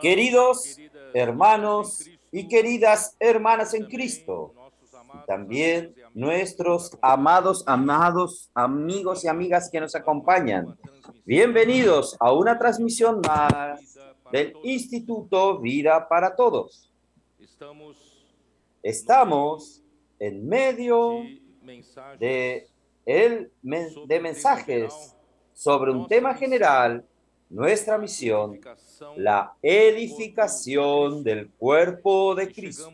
Queridos hermanos y queridas hermanas en Cristo, y también nuestros amados amigos y amigas que nos acompañan. Bienvenidos a una transmisión más del Instituto Vida para Todos. Estamos en medio de mensajes sobre un tema general, nuestra misión, la edificación del cuerpo de Cristo.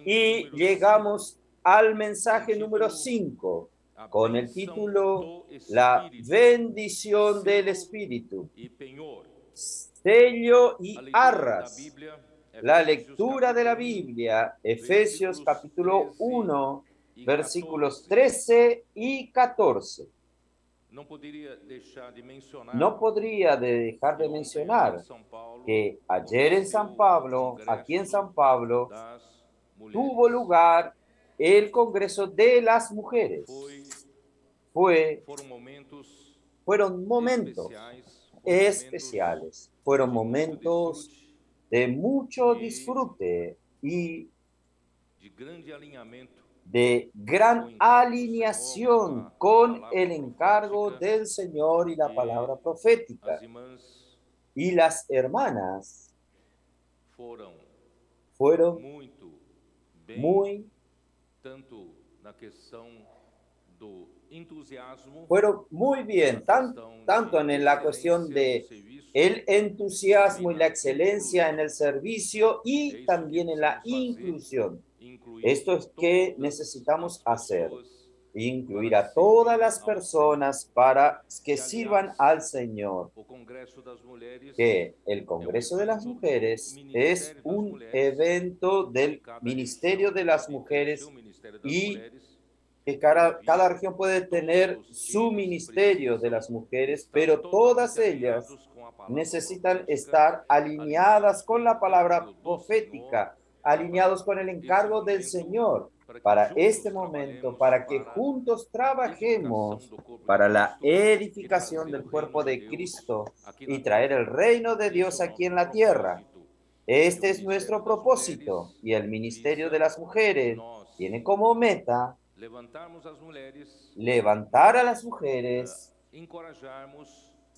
Y llegamos al mensaje número 5, con el título La bendición del Espíritu, sello y arras. La lectura de la Biblia, Efesios capítulo 1, versículos 13 y 14. No podría dejar de mencionar que ayer en San Pablo, aquí en San Pablo, tuvo lugar el Congreso de las Mujeres. Fueron momentos especiales, fueron momentos de mucho disfrute y de gran alineación con el encargo del Señor y la palabra profética. Y las hermanas fueron muy bien, tanto en la cuestión de el entusiasmo y la excelencia en el servicio y también en la inclusión. Esto es que necesitamos hacer, incluir a todas las personas para que sirvan al Señor. Que el Congreso de las Mujeres es un evento del Ministerio de las Mujeres y que cada región puede tener su ministerio de las mujeres, pero todas ellas necesitan estar alineadas con la palabra profética, alineados con el encargo del Señor para este momento, para que juntos trabajemos para la edificación del cuerpo de Cristo y traer el reino de Dios aquí en la tierra. Este es nuestro propósito y el ministerio de las mujeres tiene como meta levantar a las mujeres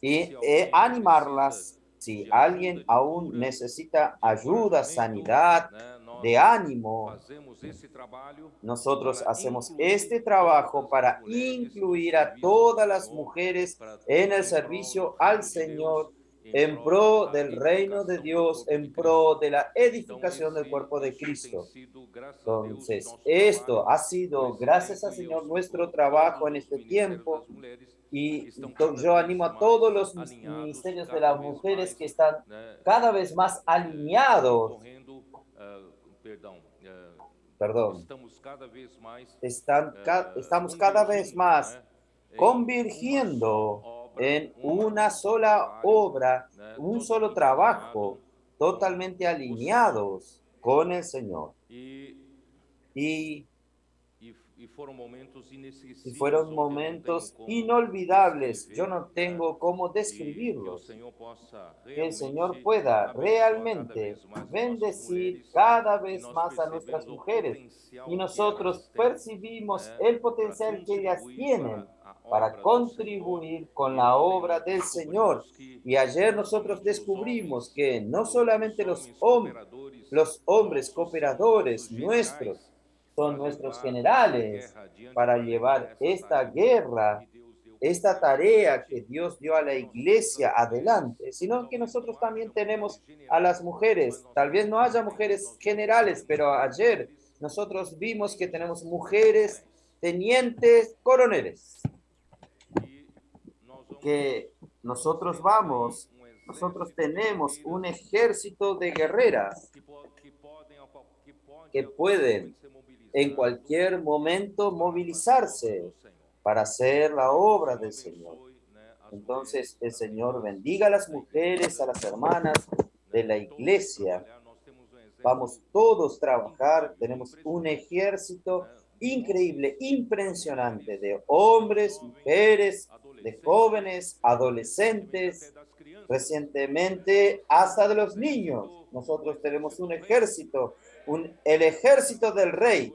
y animarlas. Si alguien aún necesita ayuda, sanidad, de ánimo, nosotros hacemos este trabajo para incluir a todas las mujeres en el servicio al Señor, en pro del reino de Dios, en pro de la edificación del cuerpo de Cristo. Entonces, esto ha sido, gracias al Señor, nuestro trabajo en este tiempo. Y yo animo a todos los ministerios de las mujeres que están cada vez más alineados. Estamos cada vez más convirgiendo en una sola obra, un solo trabajo, totalmente alineados con el Señor. Y fueron momentos inolvidables. Yo no tengo cómo describirlos. Que el Señor pueda realmente bendecir cada vez más a nuestras mujeres. Y nosotros percibimos el potencial que ellas tienen para contribuir con la obra del Señor. Y ayer nosotros descubrimos que no solamente los hombres cooperadores nuestros son nuestros generales para llevar esta guerra, esta tarea que Dios dio a la iglesia adelante, sino que nosotros también tenemos a las mujeres. Tal vez no haya mujeres generales, pero ayer nosotros vimos que tenemos mujeres tenientes coroneles. Que nosotros tenemos un ejército de guerreras que pueden en cualquier momento movilizarse para hacer la obra del Señor. Entonces, el Señor bendiga a las mujeres, a las hermanas de la iglesia. Vamos todos a trabajar. Tenemos un ejército increíble, impresionante de hombres, mujeres, de jóvenes, adolescentes, recientemente hasta de los niños. Nosotros tenemos un ejército, el ejército del rey,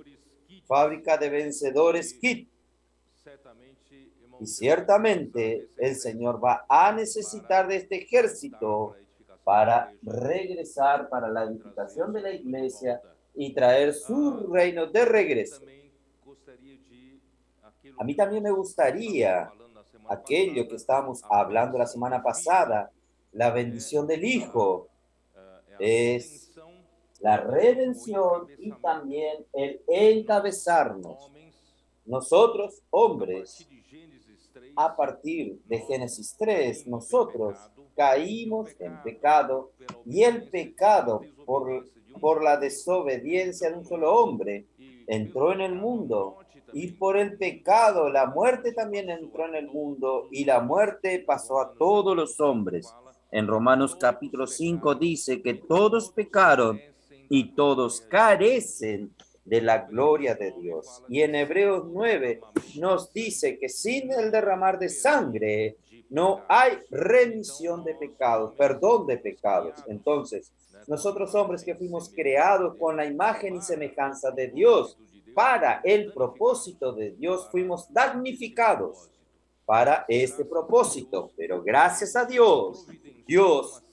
fábrica de vencedores Kit. Y ciertamente el Señor va a necesitar de este ejército para regresar, para la edificación de la iglesia y traer su reino de regreso. A mí también me gustaría aquello que estábamos hablando la semana pasada, la bendición del Hijo, es la redención y también el encabezarnos. Nosotros, hombres, a partir de Génesis 3, nosotros caímos en pecado y el pecado por la desobediencia de un solo hombre entró en el mundo y por el pecado la muerte también entró en el mundo y la muerte pasó a todos los hombres. En Romanos capítulo 5 dice que todos pecaron y todos carecen de la gloria de Dios. Y en Hebreos 9 nos dice que sin el derramar de sangre no hay remisión de pecados, perdón de pecados. Entonces, nosotros hombres que fuimos creados con la imagen y semejanza de Dios, para el propósito de Dios, fuimos damnificados para este propósito. Pero gracias a Dios, Dios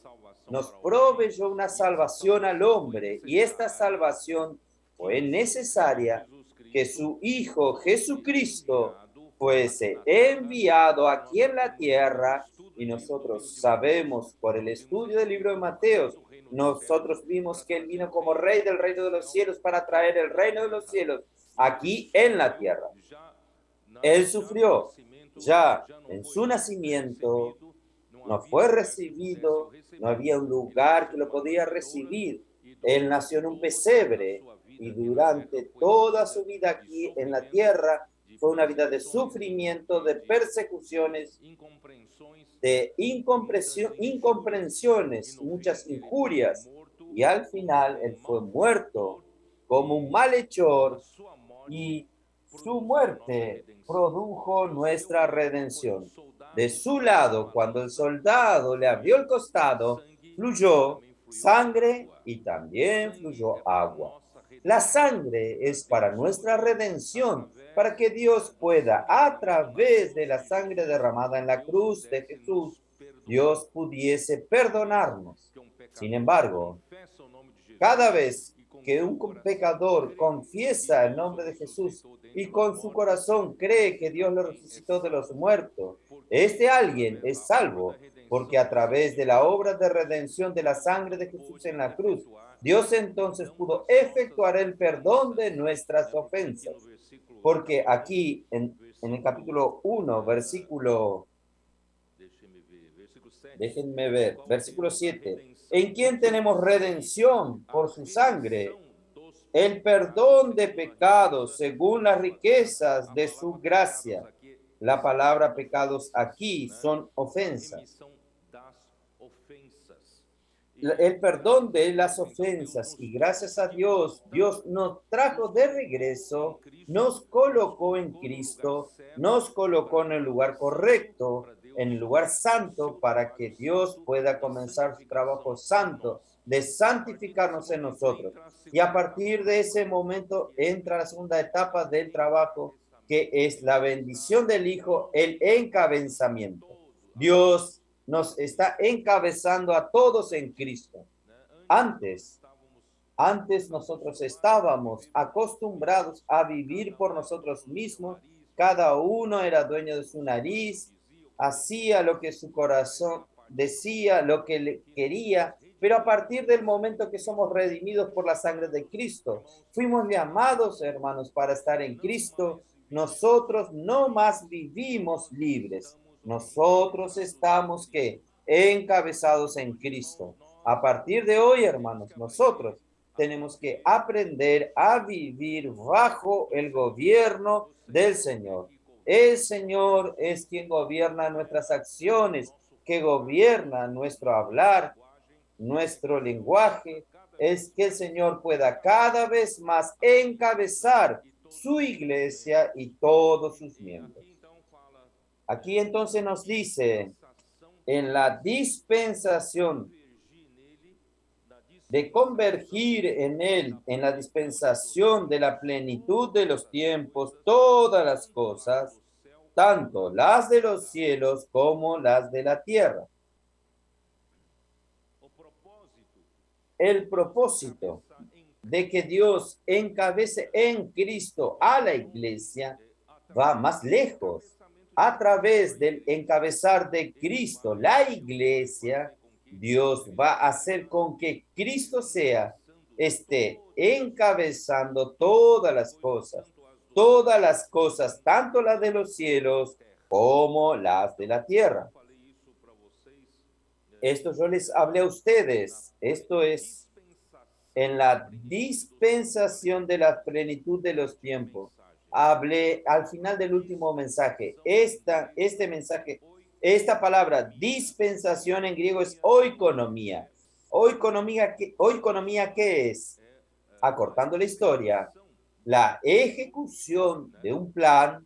nos proveyó una salvación al hombre y esta salvación fue necesaria que su Hijo Jesucristo fuese enviado aquí en la tierra y nosotros sabemos por el estudio del libro de Mateo, nosotros vimos que Él vino como Rey del reino de los cielos para traer el reino de los cielos aquí en la tierra. Él sufrió ya en su nacimiento, no fue recibido, no había un lugar que lo podía recibir. Él nació en un pesebre y durante toda su vida aquí en la tierra fue una vida de sufrimiento, de persecuciones, de incomprensiones, muchas injurias. Y al final él fue muerto como un malhechor y su muerte produjo nuestra redención. De su lado, cuando el soldado le abrió el costado, fluyó sangre y también fluyó agua. La sangre es para nuestra redención, para que Dios pueda, a través de la sangre derramada en la cruz de Jesús, Dios pudiese perdonarnos. Sin embargo, cada vez que un pecador confiesa el nombre de Jesús y con su corazón cree que Dios lo resucitó de los muertos, este alguien es salvo, porque a través de la obra de redención de la sangre de Jesús en la cruz, Dios entonces pudo efectuar el perdón de nuestras ofensas. Porque aquí en el capítulo 1, déjenme ver, versículo 7, en quien tenemos redención por su sangre, el perdón de pecados según las riquezas de su gracia. La palabra pecados aquí son ofensas. El perdón de las ofensas y gracias a Dios, Dios nos trajo de regreso, nos colocó en Cristo, nos colocó en el lugar correcto, en el lugar santo para que Dios pueda comenzar su trabajo santo de santificarnos en nosotros. Y a partir de ese momento entra la segunda etapa del trabajo, que es la bendición del Hijo, el encabezamiento. Dios nos está encabezando a todos en Cristo. Antes nosotros estábamos acostumbrados a vivir por nosotros mismos. Cada uno era dueño de su nariz, hacía lo que su corazón decía, lo que le quería. Pero a partir del momento que somos redimidos por la sangre de Cristo, fuimos llamados, hermanos, para estar en Cristo. Nosotros no más vivimos libres. Nosotros estamos encabezados en Cristo. A partir de hoy, hermanos, nosotros tenemos que aprender a vivir bajo el gobierno del Señor. El Señor es quien gobierna nuestras acciones, que gobierna nuestro hablar, nuestro lenguaje. Es que el Señor pueda cada vez más encabezar su iglesia y todos sus miembros. Aquí entonces nos dice en la dispensación, de convergir en él, en la dispensación de la plenitud de los tiempos, todas las cosas, tanto las de los cielos como las de la tierra. El propósito de que Dios encabece en Cristo a la iglesia va más lejos. A través del encabezar de Cristo, la iglesia, Dios va a hacer con que Cristo esté encabezando todas las cosas, tanto las de los cielos como las de la tierra. Esto yo les hablé a ustedes. Esto es en la dispensación de la plenitud de los tiempos. Hablé al final del último mensaje. Este mensaje, esta palabra dispensación en griego es oikonomía. Oikonomía, ¿qué es? Acortando la historia, la ejecución de un plan,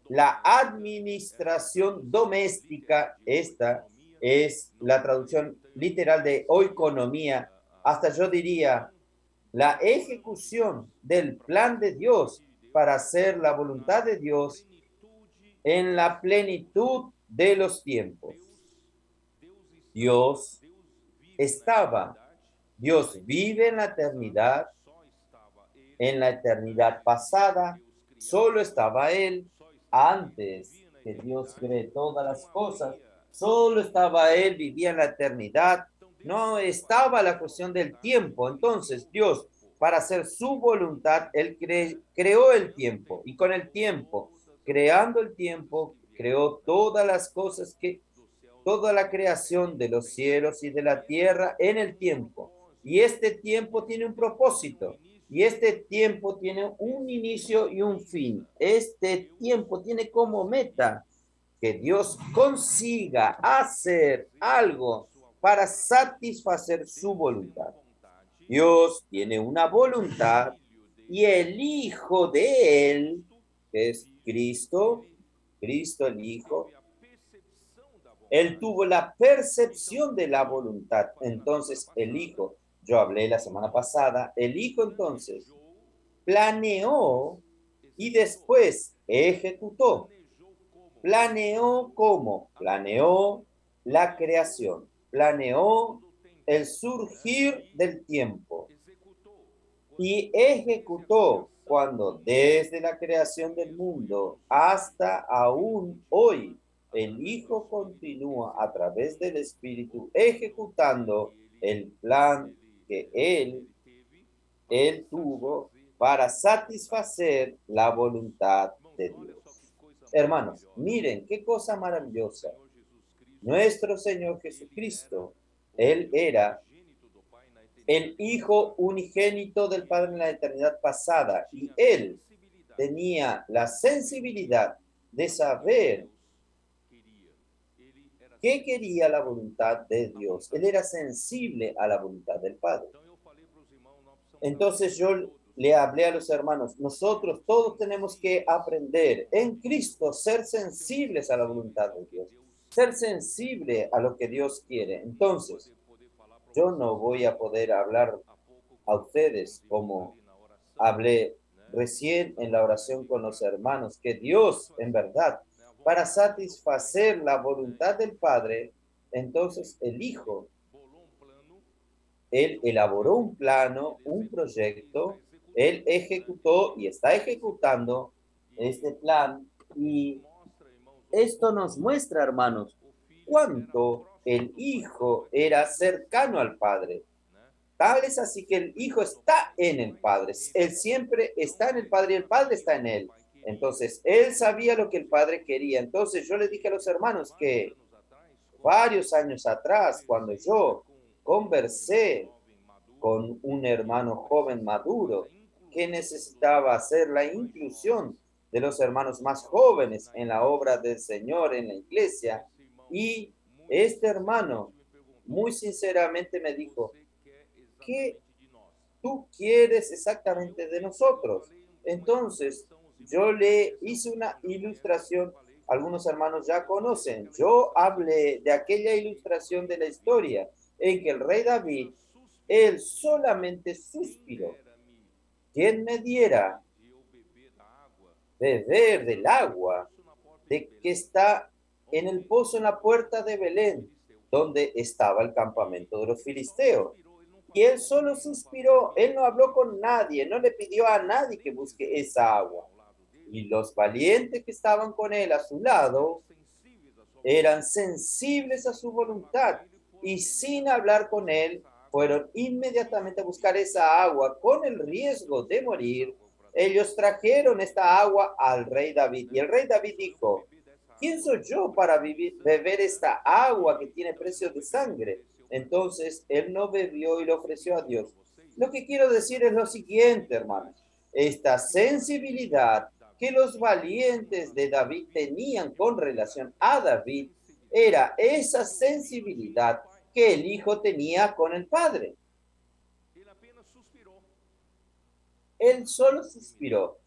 la administración doméstica, esta es la traducción literal de oikonomía, hasta yo diría la ejecución del plan de Dios para hacer la voluntad de Dios en la plenitud de los tiempos. Dios Dios vive en la eternidad pasada, solo estaba Él antes que Dios cree todas las cosas, solo estaba Él, vivía en la eternidad, no estaba la cuestión del tiempo. Entonces Dios, para hacer su voluntad, Él creó el tiempo, y con el tiempo, creando el tiempo, creó todas las cosas toda la creación de los cielos y de la tierra en el tiempo. Y este tiempo tiene un propósito. Y este tiempo tiene un inicio y un fin. Este tiempo tiene como meta que Dios consiga hacer algo para satisfacer su voluntad. Dios tiene una voluntad y el Hijo de Él, que es Cristo el Hijo, Él tuvo la percepción de la voluntad. Entonces el Hijo, yo hablé la semana pasada, el Hijo entonces planeó y después ejecutó. ¿Planeó cómo? Planeó la creación, planeó el surgir del tiempo y ejecutó cuando desde la creación del mundo hasta aún hoy el Hijo continúa a través del Espíritu ejecutando el plan que él tuvo para satisfacer la voluntad de Dios. Hermanos, miren qué cosa maravillosa. Nuestro Señor Jesucristo, Él era el Hijo unigénito del Padre en la eternidad pasada y Él tenía la sensibilidad de saber qué quería la voluntad de Dios. Él era sensible a la voluntad del Padre. Entonces yo le hablé a los hermanos, nosotros todos tenemos que aprender en Cristo, ser sensibles a la voluntad de Dios, ser sensible a lo que Dios quiere. Entonces, yo no voy a poder hablar a ustedes como hablé recién en la oración con los hermanos, que Dios, en verdad, para satisfacer la voluntad del Padre, entonces el Hijo, Él elaboró un plano, un proyecto, Él ejecutó y está ejecutando este plan. Y esto nos muestra, hermanos, cuánto el Hijo era cercano al Padre. Tal es así que el Hijo está en el Padre. Él siempre está en el Padre y el Padre está en él. Entonces, él sabía lo que el Padre quería. Entonces, yo le dije a los hermanos que varios años atrás, cuando yo conversé con un hermano joven maduro que necesitaba hacer la inclusión de los hermanos más jóvenes en la obra del Señor en la iglesia, y este hermano muy sinceramente me dijo, ¿qué tú quieres exactamente de nosotros? Entonces, yo le hice una ilustración algunos hermanos ya conocen. Yo hablé de aquella ilustración de la historia en que el rey David, él solamente suspiró. ¿Quién me diera beber del agua de que está en el pozo en la puerta de Belén, donde estaba el campamento de los filisteos? Y él solo suspiró, él no habló con nadie, no le pidió a nadie que busque esa agua. Y los valientes que estaban con él a su lado eran sensibles a su voluntad y sin hablar con él, fueron inmediatamente a buscar esa agua con el riesgo de morir. Ellos trajeron esta agua al rey David y el rey David dijo: ¿quién soy yo para beber esta agua que tiene precio de sangre? Entonces él no bebió y lo ofreció a Dios. Lo que quiero decir es lo siguiente, hermanos. Esta sensibilidad que los valientes de David tenían con relación a David era esa sensibilidad que el hijo tenía con el padre. Él solo suspiró: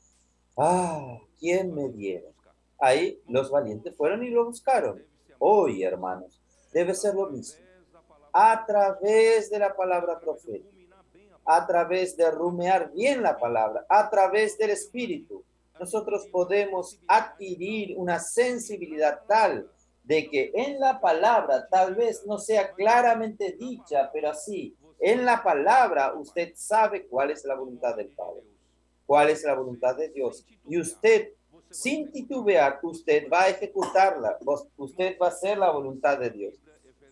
ah, ¿quién me diera? Ahí los valientes fueron y lo buscaron. Hoy, hermanos, debe ser lo mismo. A través de la palabra profética, a través de rumiar bien la palabra, a través del Espíritu, nosotros podemos adquirir una sensibilidad tal de que en la palabra tal vez no sea claramente dicha, pero así, en la palabra usted sabe cuál es la voluntad del Padre, cuál es la voluntad de Dios, y usted, sin titubear, usted va a ejecutarla, usted va a hacer la voluntad de Dios.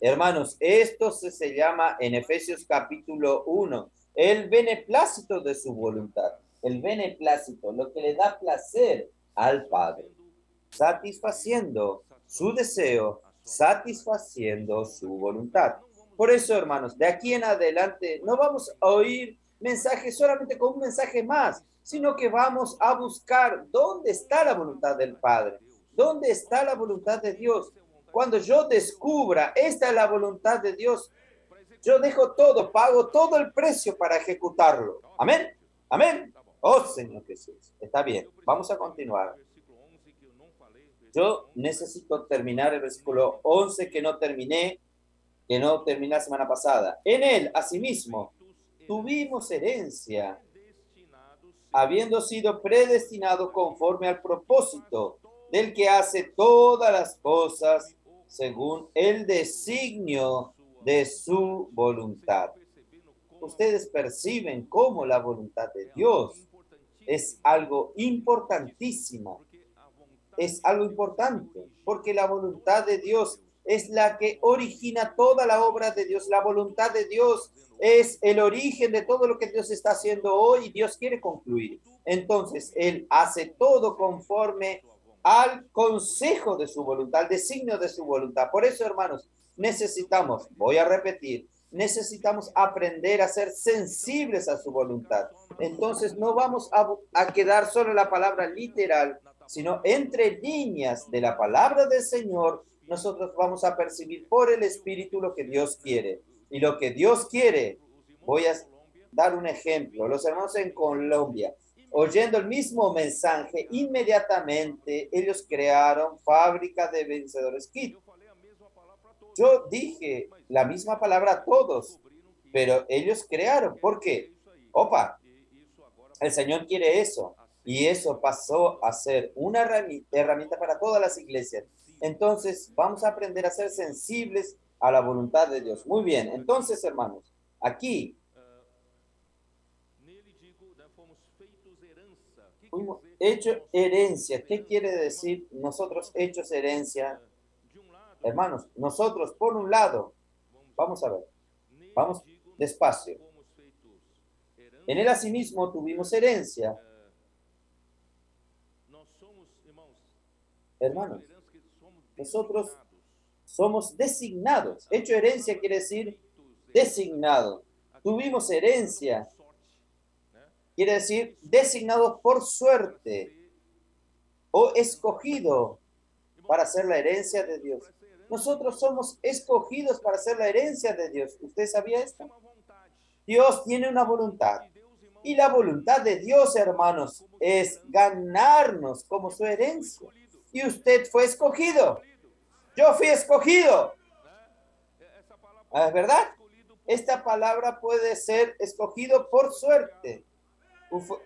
Hermanos, esto se llama en Efesios capítulo 1, el beneplácito de su voluntad. El beneplácito, lo que le da placer al Padre, satisfaciendo su deseo, satisfaciendo su voluntad. Por eso, hermanos, de aquí en adelante no vamos a oír mensajes solamente con un mensaje más, sino que vamos a buscar dónde está la voluntad del Padre, dónde está la voluntad de Dios. Cuando yo descubra esta es la voluntad de Dios, yo dejo todo, pago todo el precio para ejecutarlo. Amén. Amén. Oh, Señor Jesús. Está bien. Vamos a continuar. Yo necesito terminar el versículo 11 que no terminé la semana pasada. En él, asimismo, tuvimos herencia, habiendo sido predestinado conforme al propósito del que hace todas las cosas según el designio de su voluntad. Ustedes perciben cómo la voluntad de Dios es algo importantísimo, es algo importante, porque la voluntad de Dios es la que origina toda la obra de Dios. La voluntad de Dios es el origen de todo lo que Dios está haciendo hoy y Dios quiere concluir. Entonces, Él hace todo conforme al consejo de su voluntad, al designio de su voluntad. Por eso, hermanos, necesitamos, voy a repetir, necesitamos aprender a ser sensibles a su voluntad. Entonces, no vamos a quedar solo en la palabra literal, sino entre líneas de la palabra del Señor, nosotros vamos a percibir por el Espíritu lo que Dios quiere. Y lo que Dios quiere, voy a dar un ejemplo. Los hermanos en Colombia, oyendo el mismo mensaje, inmediatamente ellos crearon Fábrica de Vencedores Kit. Yo dije la misma palabra a todos, pero ellos crearon. ¿Por qué? Opa, el Señor quiere eso. Y eso pasó a ser una herramienta para todas las iglesias. Entonces, vamos a aprender a ser sensibles a la voluntad de Dios. Muy bien, entonces, hermanos, aquí fuimos hechos herencia. ¿Qué quiere decir nosotros hechos herencia? Hermanos, nosotros, por un lado, vamos a ver, vamos despacio. En él asimismo tuvimos herencia. Hermanos, nosotros somos designados. Hecho herencia quiere decir designado. Tuvimos herencia. Quiere decir designados por suerte o escogido para ser la herencia de Dios. Nosotros somos escogidos para ser la herencia de Dios. ¿Usted sabía esto? Dios tiene una voluntad. Y la voluntad de Dios, hermanos, es ganarnos como su herencia. y usted fue escogido. Yo fui escogido. ¿Es verdad? Esta palabra puede ser escogido por suerte.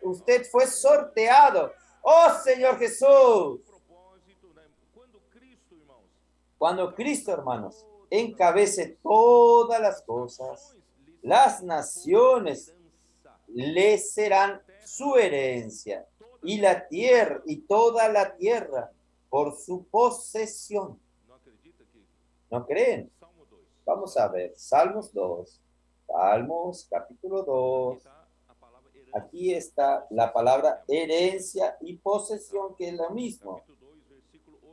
Usted fue sorteado. ¡Oh, Señor Jesús! Cuando Cristo, hermanos, encabece todas las cosas, las naciones le serán su herencia, y la tierra, y toda la tierra, por su posesión. ¿No creen? Vamos a ver, Salmos 2. Salmos capítulo 2. Aquí está la palabra herencia y posesión, que es lo mismo.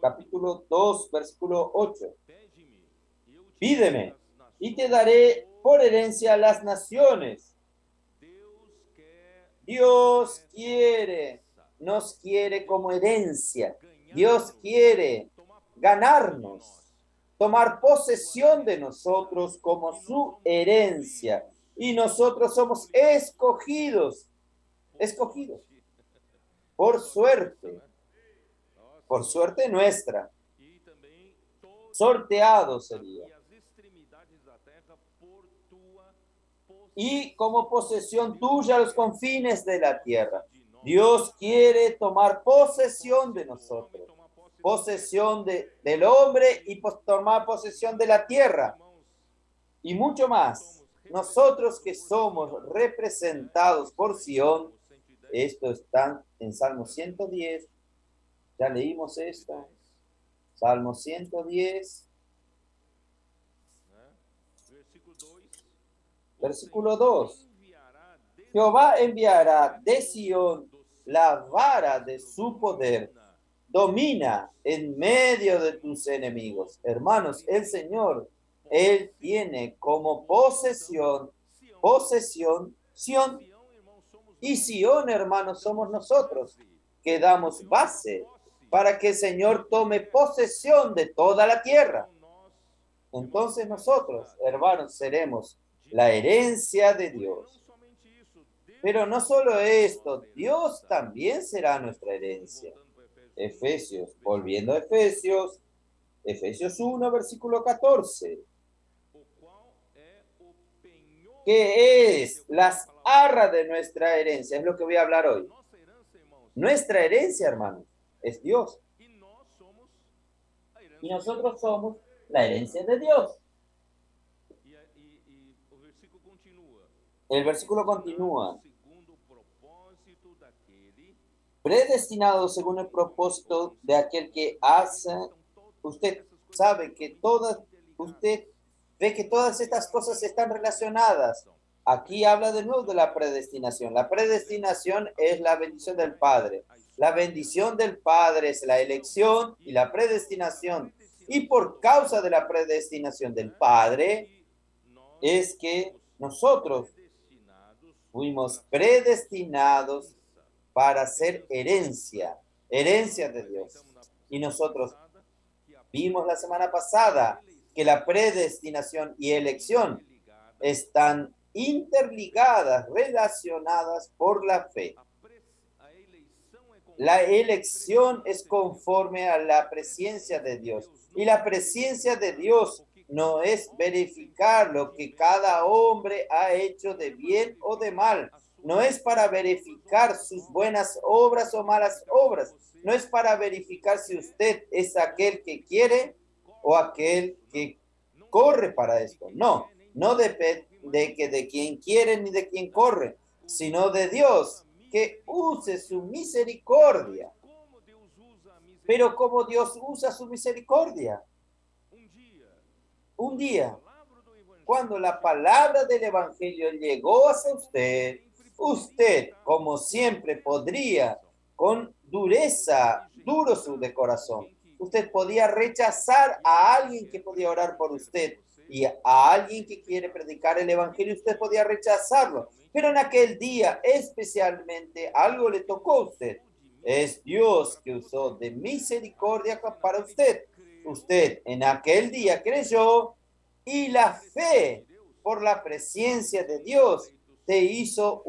Capítulo 2, versículo 8. Pídeme, y te daré por herencia las naciones. Dios quiere, nos quiere como herencia. Dios quiere ganarnos, tomar posesión de nosotros como su herencia. Y nosotros somos escogidos por suerte nuestra. Sorteado sería. Y como posesión tuya los confines de la tierra. Dios quiere tomar posesión de nosotros, posesión del hombre y tomar posesión de la tierra. Y mucho más, nosotros que somos representados por Sión, esto está en Salmo 110, ya leímos esto, Salmo 110, versículo 2. Jehová enviará de Sión la vara de su poder, domina en medio de tus enemigos. Hermanos, el Señor, Él tiene como posesión, Sión, y Sión, hermanos, somos nosotros, que damos base para que el Señor tome posesión de toda la tierra. Entonces nosotros, hermanos, seremos la herencia de Dios. Pero no solo esto, Dios también será nuestra herencia. Efesios, volviendo a Efesios 1, versículo 14. ¿Qué es las arras de nuestra herencia? Es lo que voy a hablar hoy. Nuestra herencia, hermanos, es Dios. Y nosotros somos la herencia de Dios. El versículo continúa. Predestinado según el propósito de aquel que hace. Usted sabe que usted ve que todas estas cosas están relacionadas. Aquí habla de nuevo de la predestinación. La predestinación es la bendición del Padre. La bendición del Padre es la elección y la predestinación. Y por causa de la predestinación del Padre, es que nosotros fuimos predestinados para ser herencia de Dios. Y nosotros vimos la semana pasada que la predestinación y elección están interligadas, relacionadas por la fe. La elección es conforme a la presencia de Dios. Y la presencia de Dios no es verificar lo que cada hombre ha hecho de bien o de mal. No es para verificar sus buenas obras o malas obras. No es para verificar si usted es aquel que quiere o aquel que corre para esto. No depende de quién quiere ni de quién corre, sino de Dios, que use su misericordia. Pero como Dios usa su misericordia, un día, cuando la palabra del Evangelio llegó hacia usted, como siempre, podría, con duro su de corazón, usted podía rechazar a alguien que podía orar por usted y a alguien que quiere predicar el Evangelio, usted podía rechazarlo. Pero en aquel día, especialmente, algo le tocó a usted. Es Dios que usó de misericordia para usted. Usted en aquel día creyó y la fe por la presencia de Dios te hizo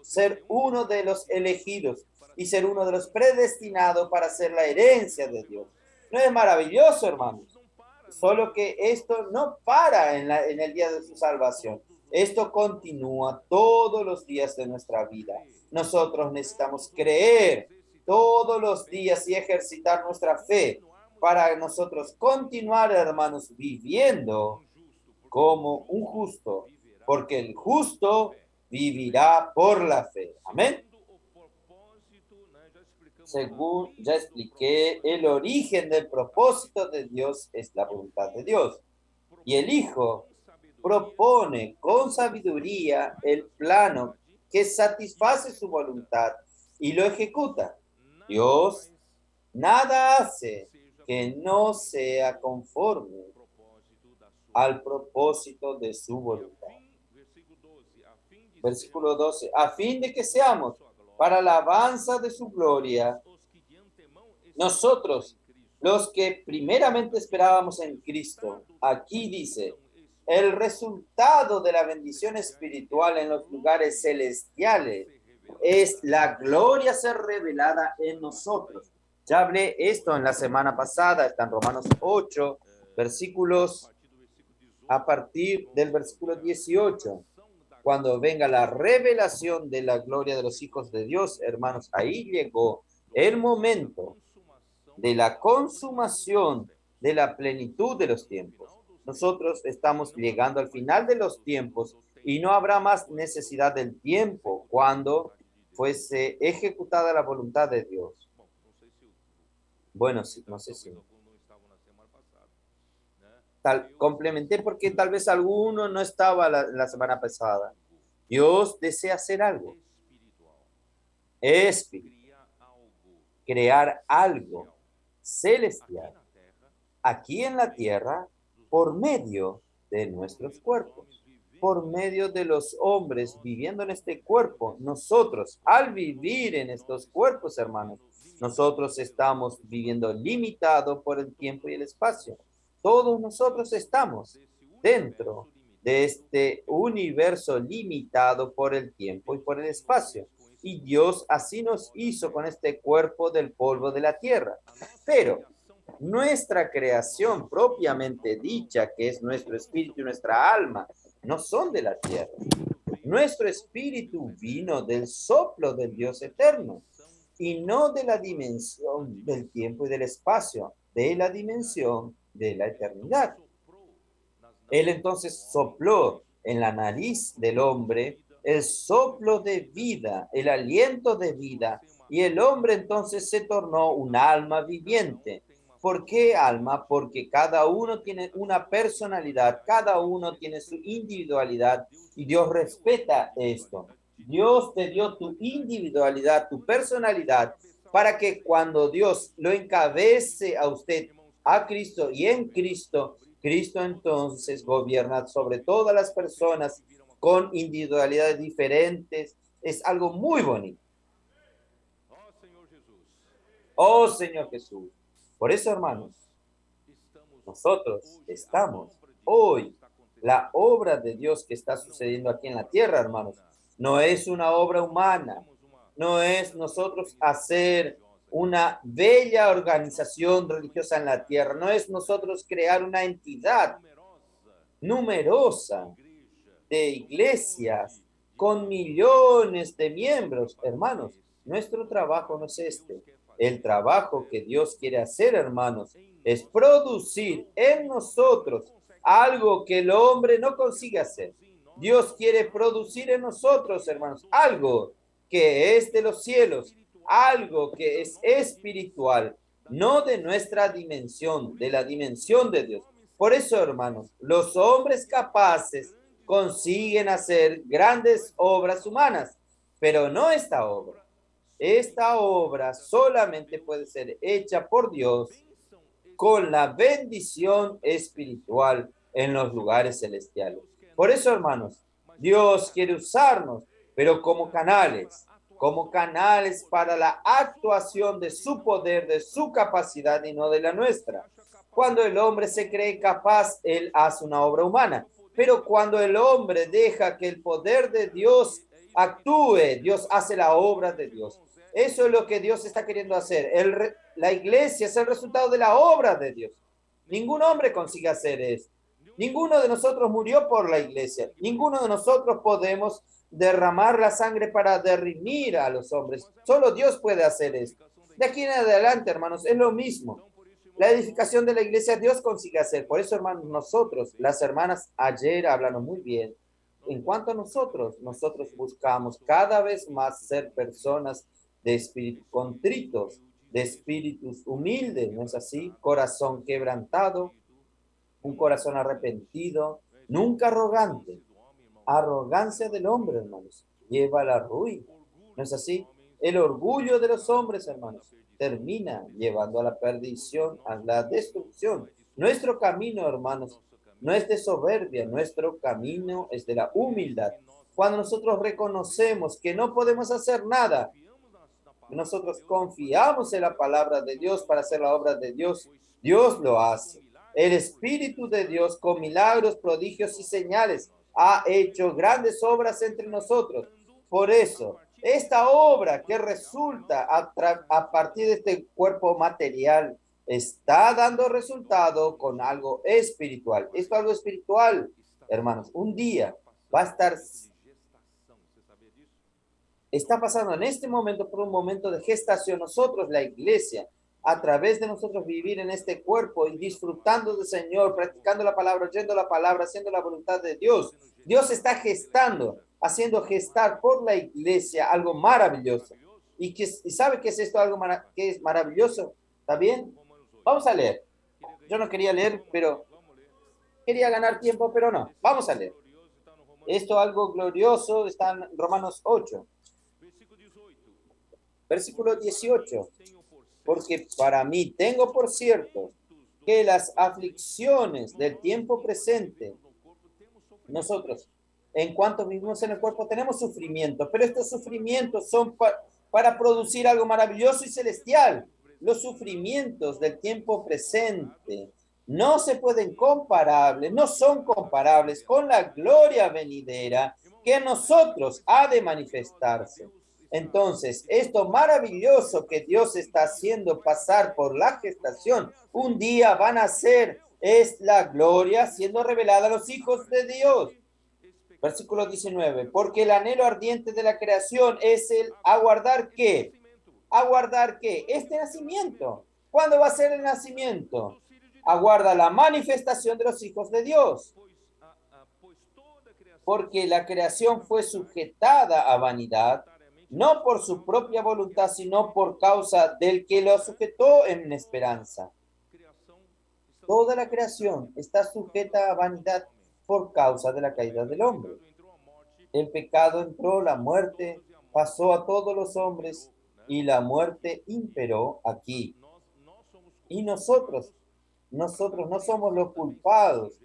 ser uno de los elegidos. y ser uno de los predestinados para ser la herencia de Dios. ¿No es maravilloso, hermanos? Solo que esto no para en el día de su salvación. Esto continúa todos los días de nuestra vida. Nosotros necesitamos creer todos los días y ejercitar nuestra fe para nosotros continuar, hermanos, viviendo como un justo, porque el justo vivirá por la fe. Amén. Según ya expliqué, el origen del propósito de Dios es la voluntad de Dios. Y el Hijo propone con sabiduría el plano que satisface su voluntad y lo ejecuta. Dios nada hace que no sea conforme al propósito de su voluntad. Versículo 12. A fin de que seamos para la alabanza de su gloria, nosotros, los que primeramente esperábamos en Cristo. Aquí dice, el resultado de la bendición espiritual en los lugares celestiales es la gloria ser revelada en nosotros. Ya hablé esto en la semana pasada, está en Romanos 8, versículos a partir del versículo 18. Cuando venga la revelación de la gloria de los hijos de Dios, hermanos, ahí llegó el momento de la consumación de la plenitud de los tiempos. Nosotros estamos llegando al final de los tiempos y no habrá más necesidad del tiempo cuando fuese ejecutada la voluntad de Dios. Bueno, sí, no sé si complementé porque tal vez alguno no estaba la semana pasada. Dios desea hacer algo espiritual, crear algo celestial aquí en la tierra por medio de nuestros cuerpos, por medio de los hombres viviendo en este cuerpo. Nosotros, al vivir en estos cuerpos, hermanos, nosotros estamos viviendo limitado por el tiempo y el espacio. Todos nosotros estamos dentro de este universo limitado por el tiempo y por el espacio. Y Dios así nos hizo con este cuerpo del polvo de la tierra. Pero nuestra creación propiamente dicha, que es nuestro espíritu y nuestra alma, no son de la tierra. Nuestro espíritu vino del soplo del Dios eterno y no de la dimensión del tiempo y del espacio, de la dimensión de la eternidad. Él entonces sopló en la nariz del hombre el soplo de vida, el aliento de vida, y el hombre entonces se tornó un alma viviente. ¿Por qué alma? Porque cada uno tiene una personalidad, cada uno tiene su individualidad y Dios respeta esto. Dios te dio tu individualidad, tu personalidad, para que cuando Dios lo encabece a usted, a Cristo y en Cristo, Cristo entonces gobierna sobre todas las personas con individualidades diferentes. Es algo muy bonito. Oh Señor Jesús. Por eso, hermanos, nosotros estamos hoy, la obra de Dios que está sucediendo aquí en la tierra, hermanos, no es una obra humana, no es nosotros hacer una bella organización religiosa en la tierra, no es nosotros crear una entidad numerosa de iglesias con millones de miembros, hermanos. Nuestro trabajo no es este. El trabajo que Dios quiere hacer, hermanos, es producir en nosotros algo que el hombre no consigue hacer. Dios quiere producir en nosotros, hermanos, algo que es de los cielos, algo que es espiritual, no de nuestra dimensión, de la dimensión de Dios. Por eso, hermanos, los hombres capaces consiguen hacer grandes obras humanas, pero no esta obra. Esta obra solamente puede ser hecha por Dios con la bendición espiritual en los lugares celestiales. Por eso, hermanos, Dios quiere usarnos, pero como canales para la actuación de su poder, de su capacidad y no de la nuestra. Cuando el hombre se cree capaz, él hace una obra humana. Pero cuando el hombre deja que el poder de Dios actúe, Dios hace la obra de Dios. Eso es lo que Dios está queriendo hacer. La iglesia es el resultado de la obra de Dios. Ningún hombre consigue hacer eso. Ninguno de nosotros murió por la iglesia. Ninguno de nosotros podemos derramar la sangre para derrimir a los hombres. Solo Dios puede hacer esto. De aquí en adelante, hermanos, es lo mismo. La edificación de la iglesia Dios consigue hacer. Por eso, hermanos, nosotros, las hermanas ayer hablaron muy bien. En cuanto a nosotros buscamos cada vez más ser personas de espíritu contritos, de espíritus humildes, ¿no es así? Corazón quebrantado, un corazón arrepentido, nunca arrogante. Arrogancia del hombre, hermanos, lleva a la ruina. ¿No es así? El orgullo de los hombres, hermanos, termina llevando a la perdición, a la destrucción. Nuestro camino, hermanos, no es de soberbia, nuestro camino es de la humildad. Cuando nosotros reconocemos que no podemos hacer nada, nosotros confiamos en la palabra de Dios para hacer la obra de Dios, Dios lo hace. El Espíritu de Dios, con milagros, prodigios y señales, ha hecho grandes obras entre nosotros. Por eso, esta obra que resulta a partir de este cuerpo material está dando resultado con algo espiritual. Esto algo espiritual, hermanos, un día va a estar, está pasando en este momento por un momento de gestación. Nosotros, la iglesia, a través de nosotros vivir en este cuerpo y disfrutando del Señor, practicando la palabra, oyendo la palabra, haciendo la voluntad de Dios. Dios está gestando, haciendo gestar por la iglesia algo maravilloso. ¿Y sabe qué es esto, algo que es maravilloso? ¿Está bien? Vamos a leer. Yo no quería leer, pero quería ganar tiempo, pero no. Vamos a leer. Esto algo glorioso está en Romanos 8. Versículo 18. Porque para mí tengo por cierto que las aflicciones del tiempo presente, nosotros, en cuanto vivimos en el cuerpo, tenemos sufrimiento, pero estos sufrimientos son para producir algo maravilloso y celestial. Los sufrimientos del tiempo presente no se pueden comparables, no son comparables con la gloria venidera que en nosotros ha de manifestarse. Entonces, esto maravilloso que Dios está haciendo pasar por la gestación, un día van a ser, es la gloria siendo revelada a los hijos de Dios. Versículo 19, porque el anhelo ardiente de la creación es el aguardar ¿qué? ¿Aguardar qué? Este nacimiento. ¿Cuándo va a ser el nacimiento? Aguarda la manifestación de los hijos de Dios. Porque la creación fue sujetada a vanidad, no por su propia voluntad, sino por causa del que lo sujetó en esperanza. Toda la creación está sujeta a vanidad por causa de la caída del hombre. El pecado entró, la muerte pasó a todos los hombres y la muerte imperó aquí. Y nosotros no somos los culpados,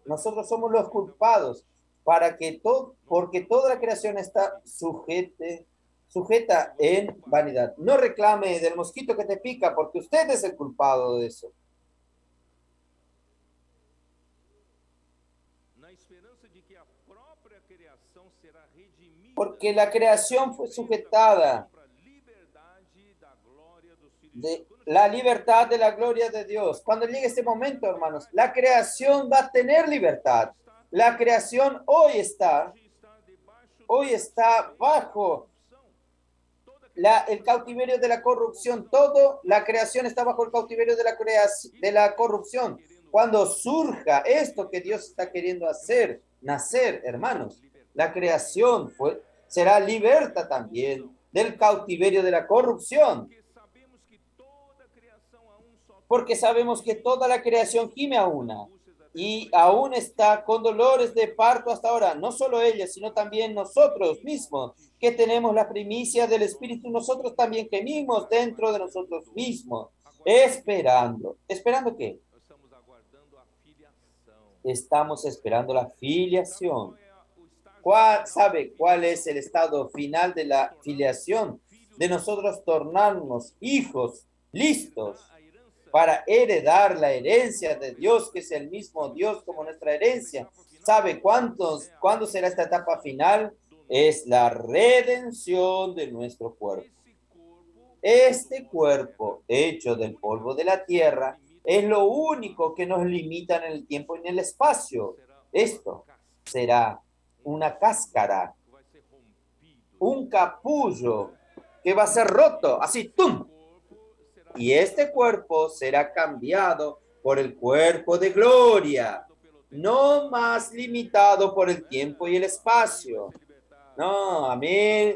nosotros somos los culpados porque toda la creación está sujeta en vanidad. No reclame del mosquito que te pica, porque usted es el culpado de eso. Porque la creación fue sujetada de la libertad de la gloria de Dios. Cuando llegue este momento, hermanos, la creación va a tener libertad. La creación hoy está bajo el cautiverio de la corrupción. Toda la creación está bajo el cautiverio de la corrupción. Cuando surja esto que Dios está queriendo hacer, nacer, hermanos, la creación será liberta también del cautiverio de la corrupción. Porque sabemos que toda la creación gime a una y aún está con dolores de parto hasta ahora. No solo ella, sino también nosotros mismos, que tenemos la primicia del Espíritu, nosotros también gemimos dentro de nosotros mismos, esperando. ¿Esperando qué? Estamos esperando la filiación. ¿Sabe cuál es el estado final de la filiación? De nosotros tornarnos hijos listos para heredar la herencia de Dios, que es el mismo Dios como nuestra herencia. ¿Sabe cuándo será esta etapa final? Es la redención de nuestro cuerpo. Este cuerpo hecho del polvo de la tierra es lo único que nos limita en el tiempo y en el espacio. Esto será una cáscara, un capullo que va a ser roto, así, ¡tum! Y este cuerpo será cambiado por el cuerpo de gloria, no más limitado por el tiempo y el espacio. No, a mí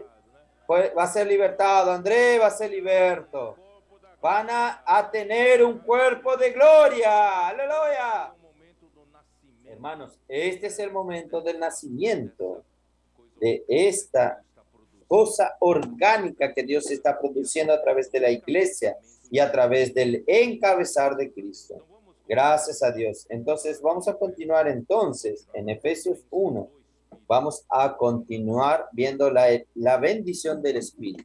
va a ser libertado, André va a ser liberto. Van a tener un cuerpo de gloria. Aleluya. Hermanos, este es el momento del nacimiento de esta cosa orgánica que Dios está produciendo a través de la iglesia y a través del encabezar de Cristo. Gracias a Dios. Entonces, vamos a continuar entonces en Efesios 1. Vamos a continuar viendo la bendición del Espíritu.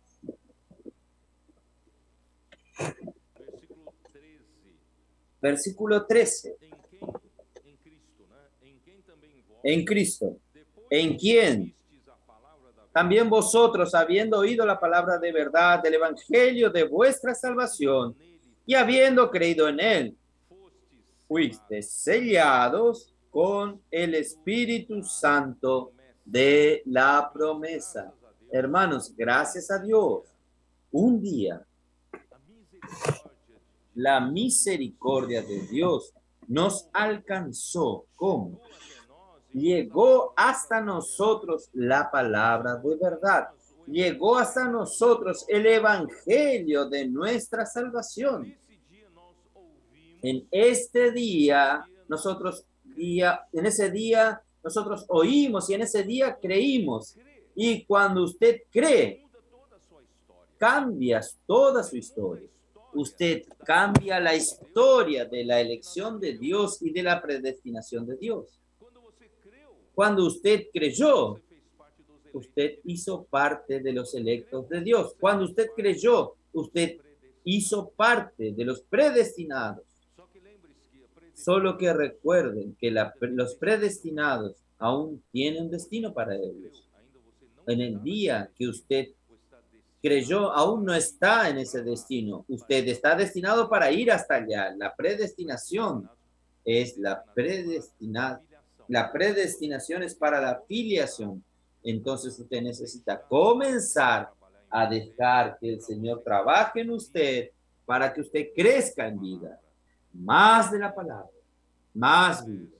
Versículo 13. En Cristo, en quien también vosotros, habiendo oído la palabra de verdad del evangelio de vuestra salvación y habiendo creído en él, fuiste sellados con el Espíritu Santo de la promesa. Hermanos, gracias a Dios, un día la misericordia de Dios nos alcanzó. ¿Cómo? Llegó hasta nosotros la palabra de verdad. Llegó hasta nosotros el evangelio de nuestra salvación. En ese día, nosotros oímos y en ese día creímos. Y cuando usted cree, cambias toda su historia. Usted cambia la historia de la elección de Dios y de la predestinación de Dios. Cuando usted creyó, usted hizo parte de los electos de Dios. Cuando usted creyó, usted hizo parte de los predestinados. Solo que recuerden que los predestinados aún tienen un destino para ellos. En el día que usted creyó, aún no está en ese destino. Usted está destinado para ir hasta allá. La predestinación es la predestinación es para la filiación. Entonces usted necesita comenzar a dejar que el Señor trabaje en usted para que usted crezca en vida. Más de la palabra, más vida.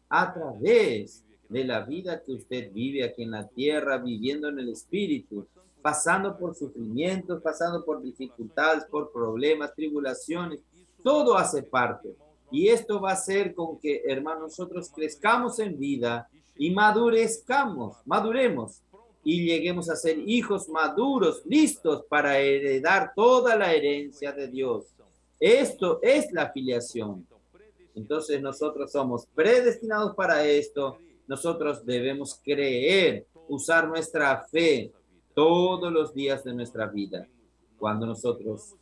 A través de la vida que usted vive aquí en la tierra, viviendo en el Espíritu, pasando por sufrimientos, pasando por dificultades, por problemas, tribulaciones, todo hace parte. Y esto va a hacer con que, hermanos, nosotros crezcamos en vida y maduremos y lleguemos a ser hijos maduros, listos para heredar toda la herencia de Dios. Esto es la filiación. Entonces nosotros somos predestinados para esto. Nosotros debemos creer, usar nuestra fe todos los días de nuestra vida. Cuando nosotros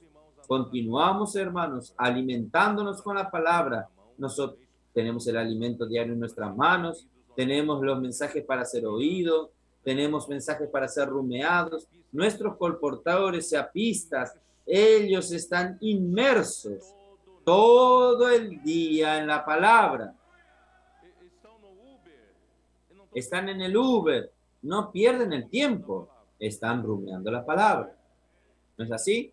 continuamos, hermanos, alimentándonos con la palabra, nosotros tenemos el alimento diario en nuestras manos, tenemos los mensajes para ser oídos, tenemos mensajes para ser rumeados. Nuestros colportadores seapistas, ellos están inmersos todo el día en la palabra. Están en el Uber, no pierden el tiempo, están rumiando la palabra. ¿No es así?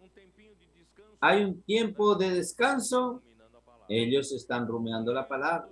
Hay un tiempo de descanso, ellos están rumiando la palabra.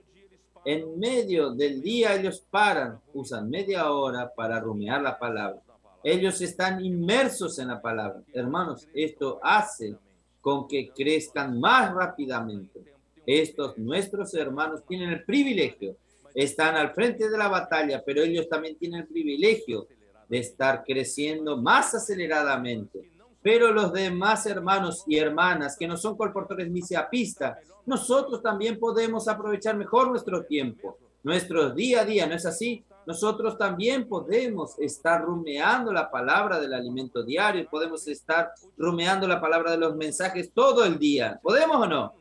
En medio del día ellos paran, usan media hora para rumiar la palabra. Ellos están inmersos en la palabra. Hermanos, esto hace con que crezcan más rápidamente. Estos nuestros hermanos tienen el privilegio, están al frente de la batalla, pero ellos también tienen el privilegio de estar creciendo más aceleradamente. Pero los demás hermanos y hermanas que no son colportores ni seapistas, nosotros también podemos aprovechar mejor nuestro tiempo, nuestro día a día, ¿no es así? Nosotros también podemos estar rumeando la palabra del alimento diario, podemos estar rumeando la palabra de los mensajes todo el día. ¿Podemos o no?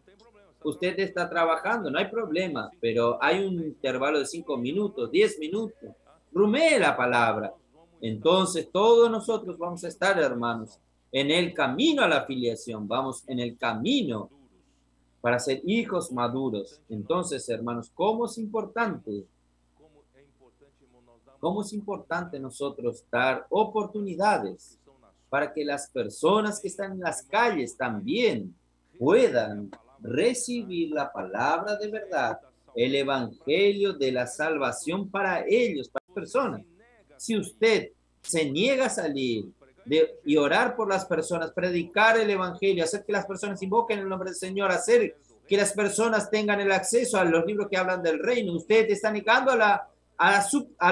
Usted está trabajando, no hay problema, pero hay un intervalo de 5 minutos, 10 minutos. Rumee la palabra. Entonces todos nosotros vamos a estar, hermanos, en el camino a la filiación, vamos en el camino para ser hijos maduros. Entonces, hermanos, ¿cómo es importante? ¿Cómo es importante nosotros dar oportunidades para que las personas que están en las calles también puedan recibir la palabra de verdad, el evangelio de la salvación para ellos, para las personas? Si usted se niega a salir y orar por las personas, predicar el evangelio, hacer que las personas invoquen el nombre del Señor, hacer que las personas tengan el acceso a los libros que hablan del reino, usted está negando a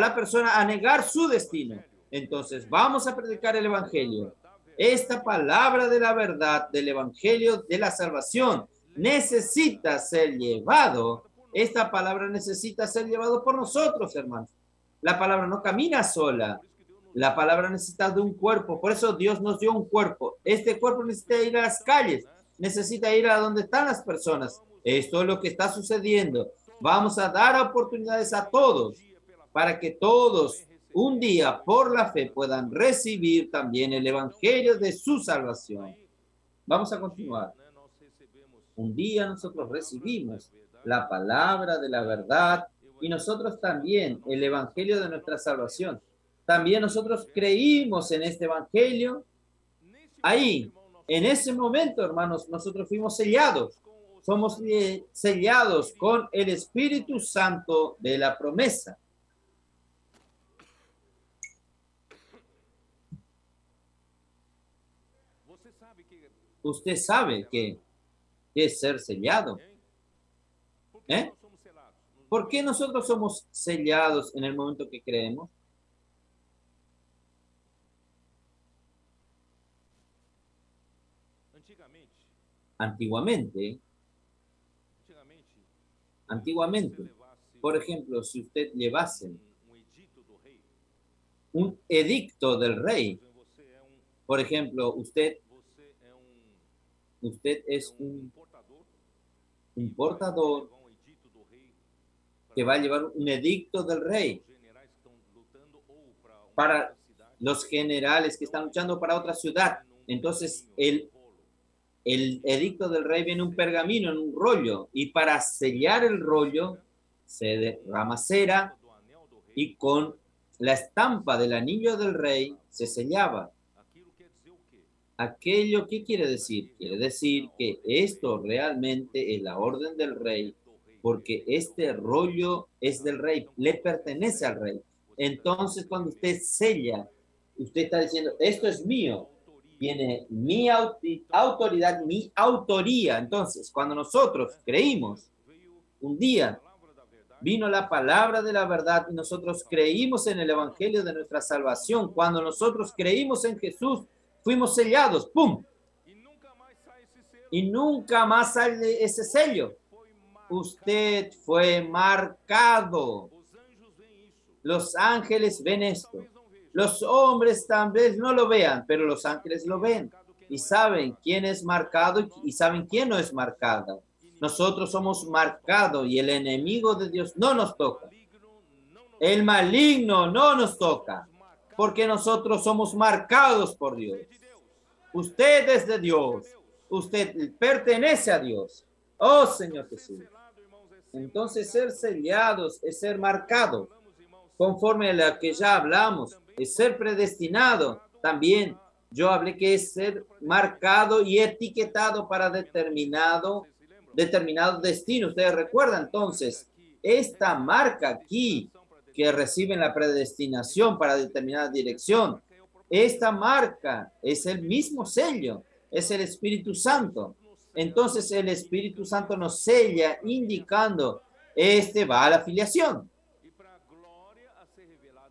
la persona a negar su destino. Entonces, vamos a predicar el evangelio. Esta palabra de la verdad, del evangelio de la salvación, necesita ser llevado. Esta palabra necesita ser llevado por nosotros, hermanos. La palabra no camina sola. La palabra necesita de un cuerpo. Por eso Dios nos dio un cuerpo. Este cuerpo necesita ir a las calles. Necesita ir a donde están las personas. Esto es lo que está sucediendo. Vamos a dar oportunidades a todos para que todos un día por la fe puedan recibir también el evangelio de su salvación. Vamos a continuar. Un día nosotros recibimos la palabra de la verdad y nosotros también el evangelio de nuestra salvación. También nosotros creímos en este evangelio. Ahí, en ese momento, hermanos, nosotros fuimos sellados. Somos sellados con el Espíritu Santo de la promesa. Usted sabe que es ser sellado. ¿Por qué nosotros somos sellados en el momento que creemos? Antiguamente, por ejemplo, si usted llevase un edicto del rey, por ejemplo, usted es un portador que va a llevar un edicto del rey para los generales que están luchando para otra ciudad. Entonces, el edicto del rey viene en un pergamino, en un rollo, y para sellar el rollo se derrama cera y con la estampa del anillo del rey se sellaba. ¿Aquello qué quiere decir? Quiere decir que esto realmente es la orden del rey, porque este rollo es del rey, le pertenece al rey. Entonces, cuando usted sella, usted está diciendo, esto es mío, tiene mi autoridad, mi autoría. Entonces, cuando nosotros creímos, un día vino la palabra de la verdad y nosotros creímos en el evangelio de nuestra salvación. Cuando nosotros creímos en Jesús, fuimos sellados, ¡pum! Y nunca más sale ese sello. Usted fue marcado. Los ángeles ven esto. Los hombres tal vez no lo vean, pero los ángeles lo ven. Y saben quién es marcado y saben quién no es marcado. Nosotros somos marcados y el enemigo de Dios no nos toca. El maligno no nos toca. Porque nosotros somos marcados por Dios. Usted es de Dios. Usted pertenece a Dios. Oh, Señor Jesús. Entonces, ser sellados es ser marcado. Conforme a lo que ya hablamos, es ser predestinado. También yo hablé que es ser marcado y etiquetado para determinado destino. Ustedes recuerdan, entonces, esta marca aquí que reciben la predestinación para determinada dirección, esta marca es el mismo sello, es el Espíritu Santo. Entonces el Espíritu Santo nos sella indicando, este va a la filiación.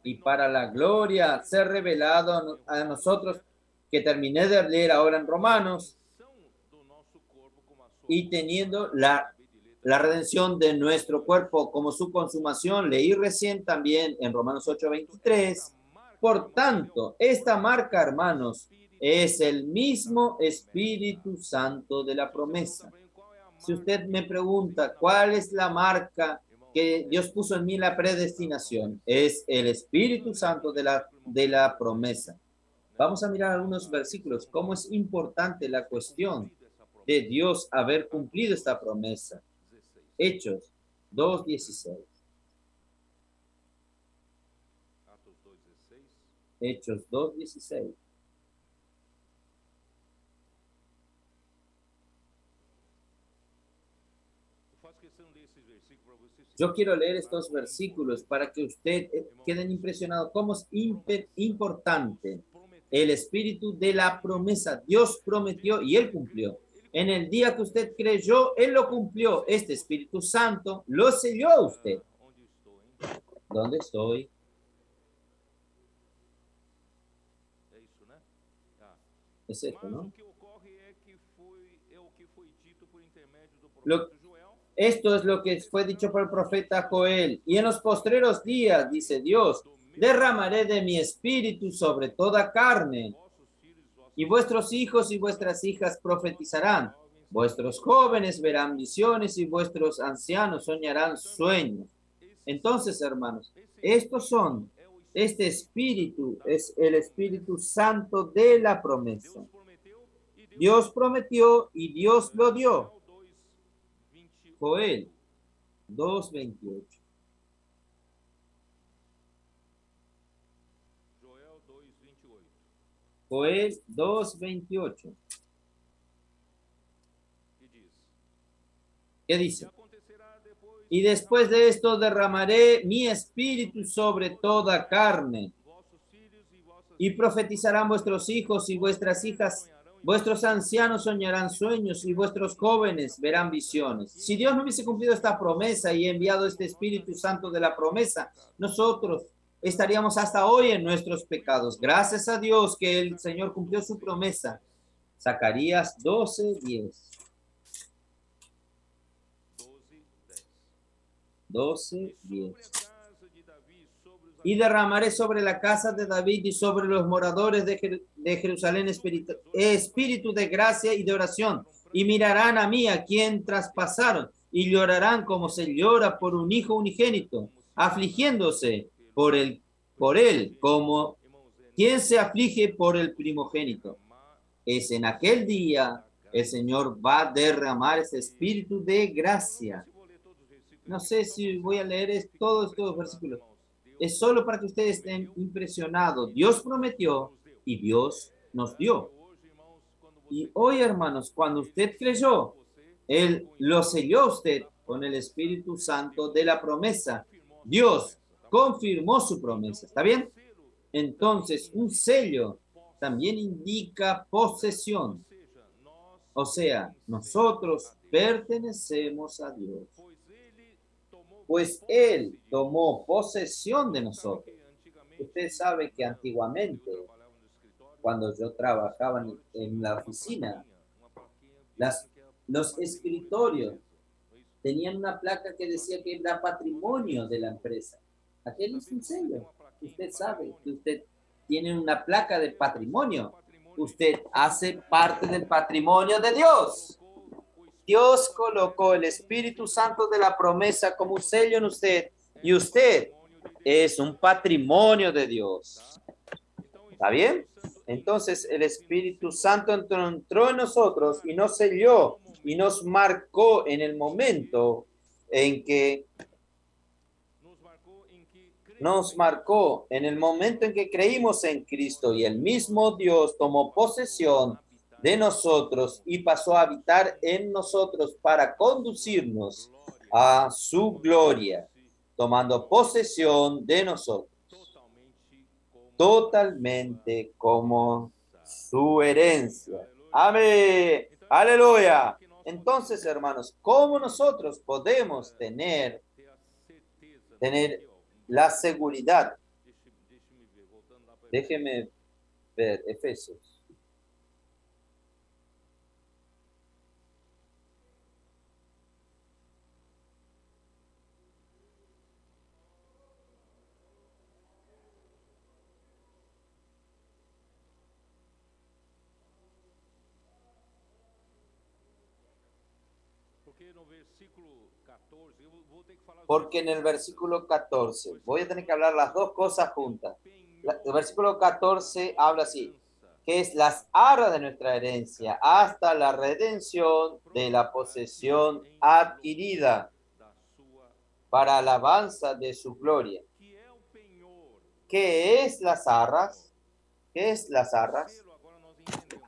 Y para la gloria ser revelado a nosotros, que terminé de leer ahora en Romanos, y teniendo la redención de nuestro cuerpo como su consumación, leí recién también en Romanos 8:23. Por tanto, esta marca, hermanos, es el mismo Espíritu Santo de la promesa. Si usted me pregunta cuál es la marca que Dios puso en mí la predestinación, es el Espíritu Santo de la promesa. Vamos a mirar algunos versículos, cómo es importante la cuestión de Dios haber cumplido esta promesa. Hechos 2:16. Hechos 2:16. Yo quiero leer estos versículos para que usted queden impresionado cómo es importante el espíritu de la promesa. Dios prometió y Él cumplió. En el día que usted creyó, Él lo cumplió. Este Espíritu Santo lo selló a usted. ¿Dónde estoy? Es esto, ¿no? Esto es lo que fue dicho por el profeta Joel. Y en los postreros días, dice Dios, derramaré de mi espíritu sobre toda carne. Y vuestros hijos y vuestras hijas profetizarán. Vuestros jóvenes verán visiones y vuestros ancianos soñarán sueños. Entonces, hermanos, este espíritu es el Espíritu Santo de la promesa. Dios prometió y Dios lo dio. Joel 2:28. Joel 2:28. ¿Qué dice? Y después de esto derramaré mi espíritu sobre toda carne. Y profetizarán vuestros hijos y vuestras hijas. Vuestros ancianos soñarán sueños y vuestros jóvenes verán visiones. Si Dios no hubiese cumplido esta promesa y enviado este Espíritu Santo de la promesa, nosotros estaríamos hasta hoy en nuestros pecados. Gracias a Dios que el Señor cumplió su promesa. Zacarías 12:10. 12:10. Y derramaré sobre la casa de David y sobre los moradores de Jerusalén espíritu de gracia y de oración. Y mirarán a mí, a quien traspasaron, y llorarán como se llora por un hijo unigénito, afligiéndose por él, como quien se aflige por el primogénito. Es en aquel día el Señor va a derramar ese espíritu de gracia. No sé si voy a leer todos estos versículos. Es solo para que ustedes estén impresionados. Dios prometió y Dios nos dio. Y hoy, hermanos, cuando usted creyó, Él lo selló a usted con el Espíritu Santo de la promesa. Dios confirmó su promesa. ¿Está bien? Entonces, un sello también indica posesión. O sea, nosotros pertenecemos a Dios. Pues Él tomó posesión de nosotros. Usted sabe que antiguamente, cuando yo trabajaba en la oficina, los escritorios tenían una placa que decía que era patrimonio de la empresa. Aquel es un sello. Usted sabe que usted tiene una placa de patrimonio. Usted hace parte del patrimonio de Dios. Dios colocó el Espíritu Santo de la promesa como un sello en usted y usted es un patrimonio de Dios. ¿Está bien? Entonces el Espíritu Santo entró en nosotros y nos selló y nos marcó en el momento en que creímos en Cristo, y el mismo Dios tomó posesión de nosotros y pasó a habitar en nosotros para conducirnos a su gloria, tomando posesión de nosotros, totalmente como su herencia. Amén. Aleluya. Entonces, hermanos, ¿cómo nosotros podemos tener la seguridad? Déjeme ver Efesios. Porque en el versículo 14, voy a tener que hablar las dos cosas juntas. El versículo 14 habla así: que es las arras de nuestra herencia, hasta la redención de la posesión adquirida para alabanza de su gloria. ¿Qué es las arras? ¿Qué es las arras?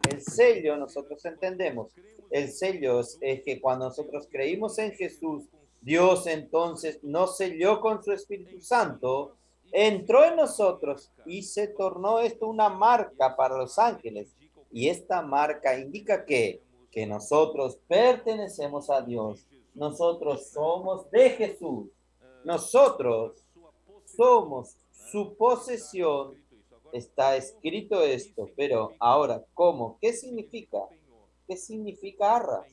El sello, nosotros entendemos. El sello es que cuando nosotros creímos en Jesús, Dios entonces nos selló con su Espíritu Santo, entró en nosotros y se tornó esto una marca para los ángeles. Y esta marca indica que nosotros pertenecemos a Dios. Nosotros somos de Jesús. Nosotros somos su posesión. Está escrito esto, pero ahora, ¿cómo? ¿Qué significa? ¿Qué significa arras?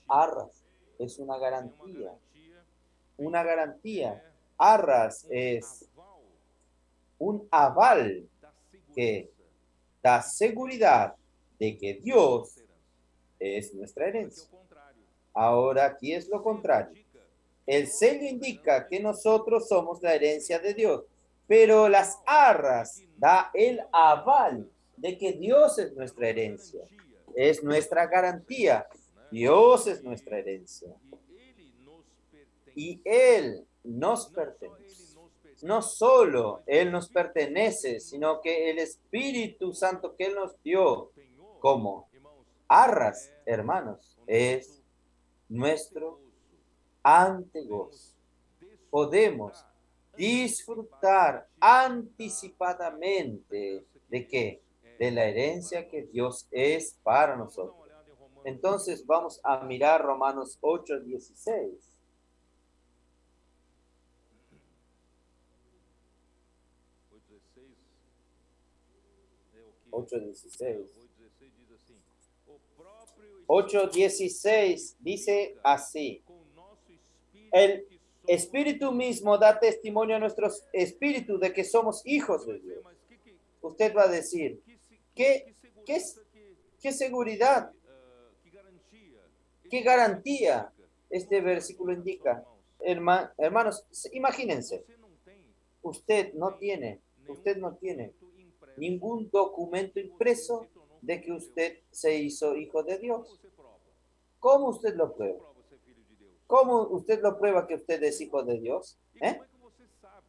Arras es una garantía. Una garantía. Arras es un aval que da seguridad de que Dios es nuestra herencia. Ahora, aquí es lo contrario. El sello indica que nosotros somos la herencia de Dios, pero las arras da el aval de que Dios es nuestra herencia, es nuestra garantía. Dios es nuestra herencia y Él nos pertenece. No solo Él nos pertenece, sino que el Espíritu Santo que Él nos dio como arras, hermanos, es nuestro antegozo. Podemos disfrutar anticipadamente de qué? De la herencia que Dios es para nosotros. Entonces vamos a mirar Romanos 8:16. 8:16. 8:16 dice así: el Espíritu mismo da testimonio a nuestro espíritu de que somos hijos de Dios. Usted va a decir, ¿qué seguridad? ¿Qué garantía este versículo indica? Hermanos, imagínense, usted no tiene ningún documento impreso de que usted se hizo hijo de Dios. ¿Cómo usted lo prueba? ¿Cómo usted lo prueba que usted es hijo de Dios?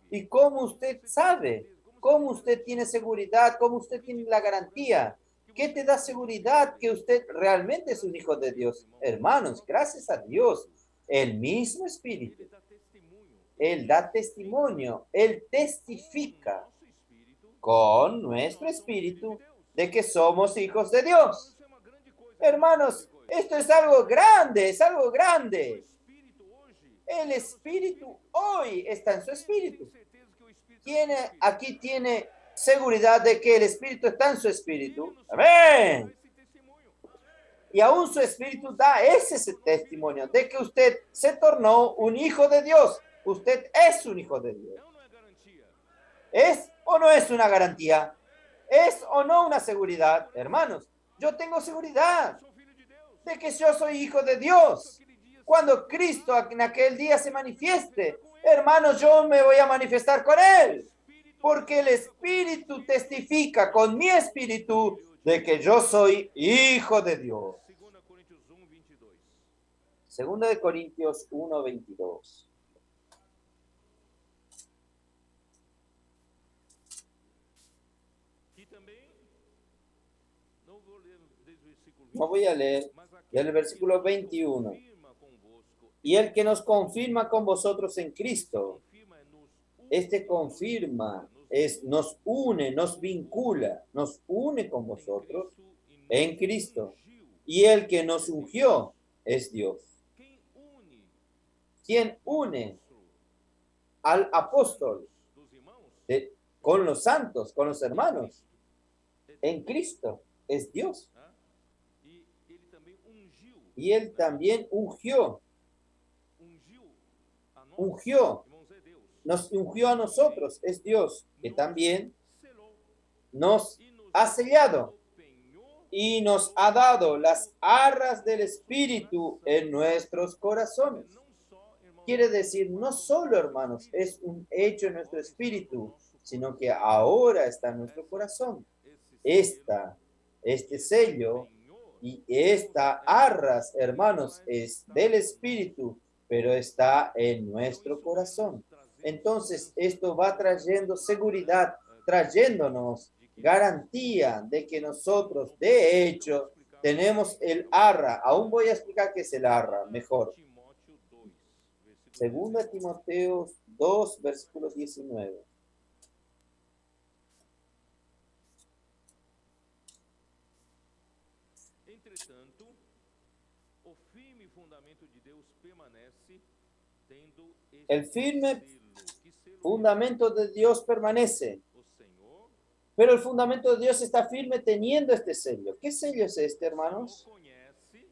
¿Y cómo usted sabe? ¿Cómo usted tiene seguridad? ¿Cómo usted tiene la garantía? ¿Qué te da seguridad que usted realmente es un hijo de Dios? Hermanos, gracias a Dios, el mismo Espíritu, Él da testimonio, Él testifica con nuestro espíritu de que somos hijos de Dios. Hermanos, esto es algo grande, es algo grande. El Espíritu hoy está en su espíritu. ¿Quién aquí tiene seguridad de que el Espíritu está en su espíritu? Amén. Y aún su espíritu da ese testimonio de que usted se tornó un hijo de Dios. Usted es un hijo de Dios. ¿Es o no es una garantía? ¿Es o no una seguridad? Hermanos, yo tengo seguridad de que yo soy hijo de Dios. Cuando Cristo en aquel día se manifieste, hermanos, yo me voy a manifestar con Él, porque el Espíritu testifica con mi espíritu de que yo soy hijo de Dios. Segunda de Corintios 1:22. No voy a leer del versículo 21. Y el que nos confirma con vosotros en Cristo, este confirma, nos une, nos vincula, nos une con vosotros en Cristo. Y el que nos ungió es Dios. Quien une al apóstol con los santos, con los hermanos, en Cristo, es Dios. Y Él también nos ungió a nosotros, es Dios, que también nos ha sellado y nos ha dado las arras del Espíritu en nuestros corazones. Quiere decir, no solo, hermanos, es un hecho en nuestro espíritu, sino que ahora está en nuestro corazón. este sello y esta arras, hermanos, es del Espíritu, pero está en nuestro corazón. Entonces, esto va trayendo seguridad, trayéndonos garantía de que nosotros, de hecho, tenemos el arra. Aún voy a explicar qué es el arra, mejor. Segunda Timoteo 2, versículo 19. Entretanto, o firme fundamento de Deus permanece, tendo El este firme selo. Que selo é? fundamento de Dios permanece, O Senhor, pero el fundamento de Dios está firme teniendo este sello. ¿Qué sello es este, hermanos? conhece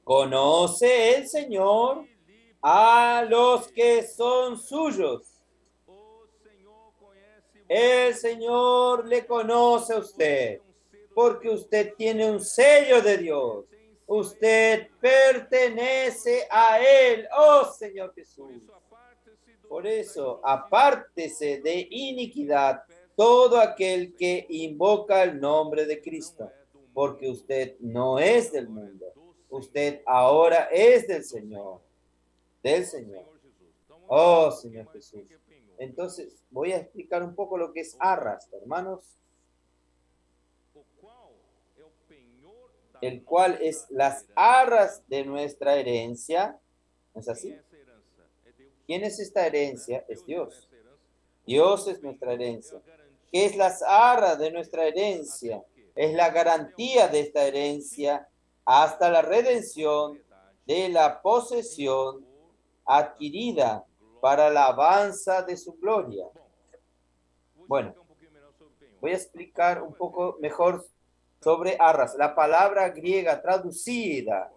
Conoce el Señor a los que son suyos. o Senhor conhece El Señor le conoce a usted, porque usted tiene un sello de Dios. Usted pertenece a Él, oh Señor Jesús. Por eso, apártese de iniquidad todo aquel que invoca el nombre de Cristo, porque usted no es del mundo. Usted ahora es del Señor, del Señor. Oh Señor Jesús. Entonces, voy a explicar un poco lo que es arras, hermanos, el cual es las arras de nuestra herencia. ¿No es así? ¿Quién es esta herencia? Es Dios. Dios es nuestra herencia. ¿Qué es las arras de nuestra herencia? Es la garantía de esta herencia hasta la redención de la posesión adquirida para la alabanza de su gloria. Bueno, voy a explicar un poco mejor sobre arras. La palabra griega traducida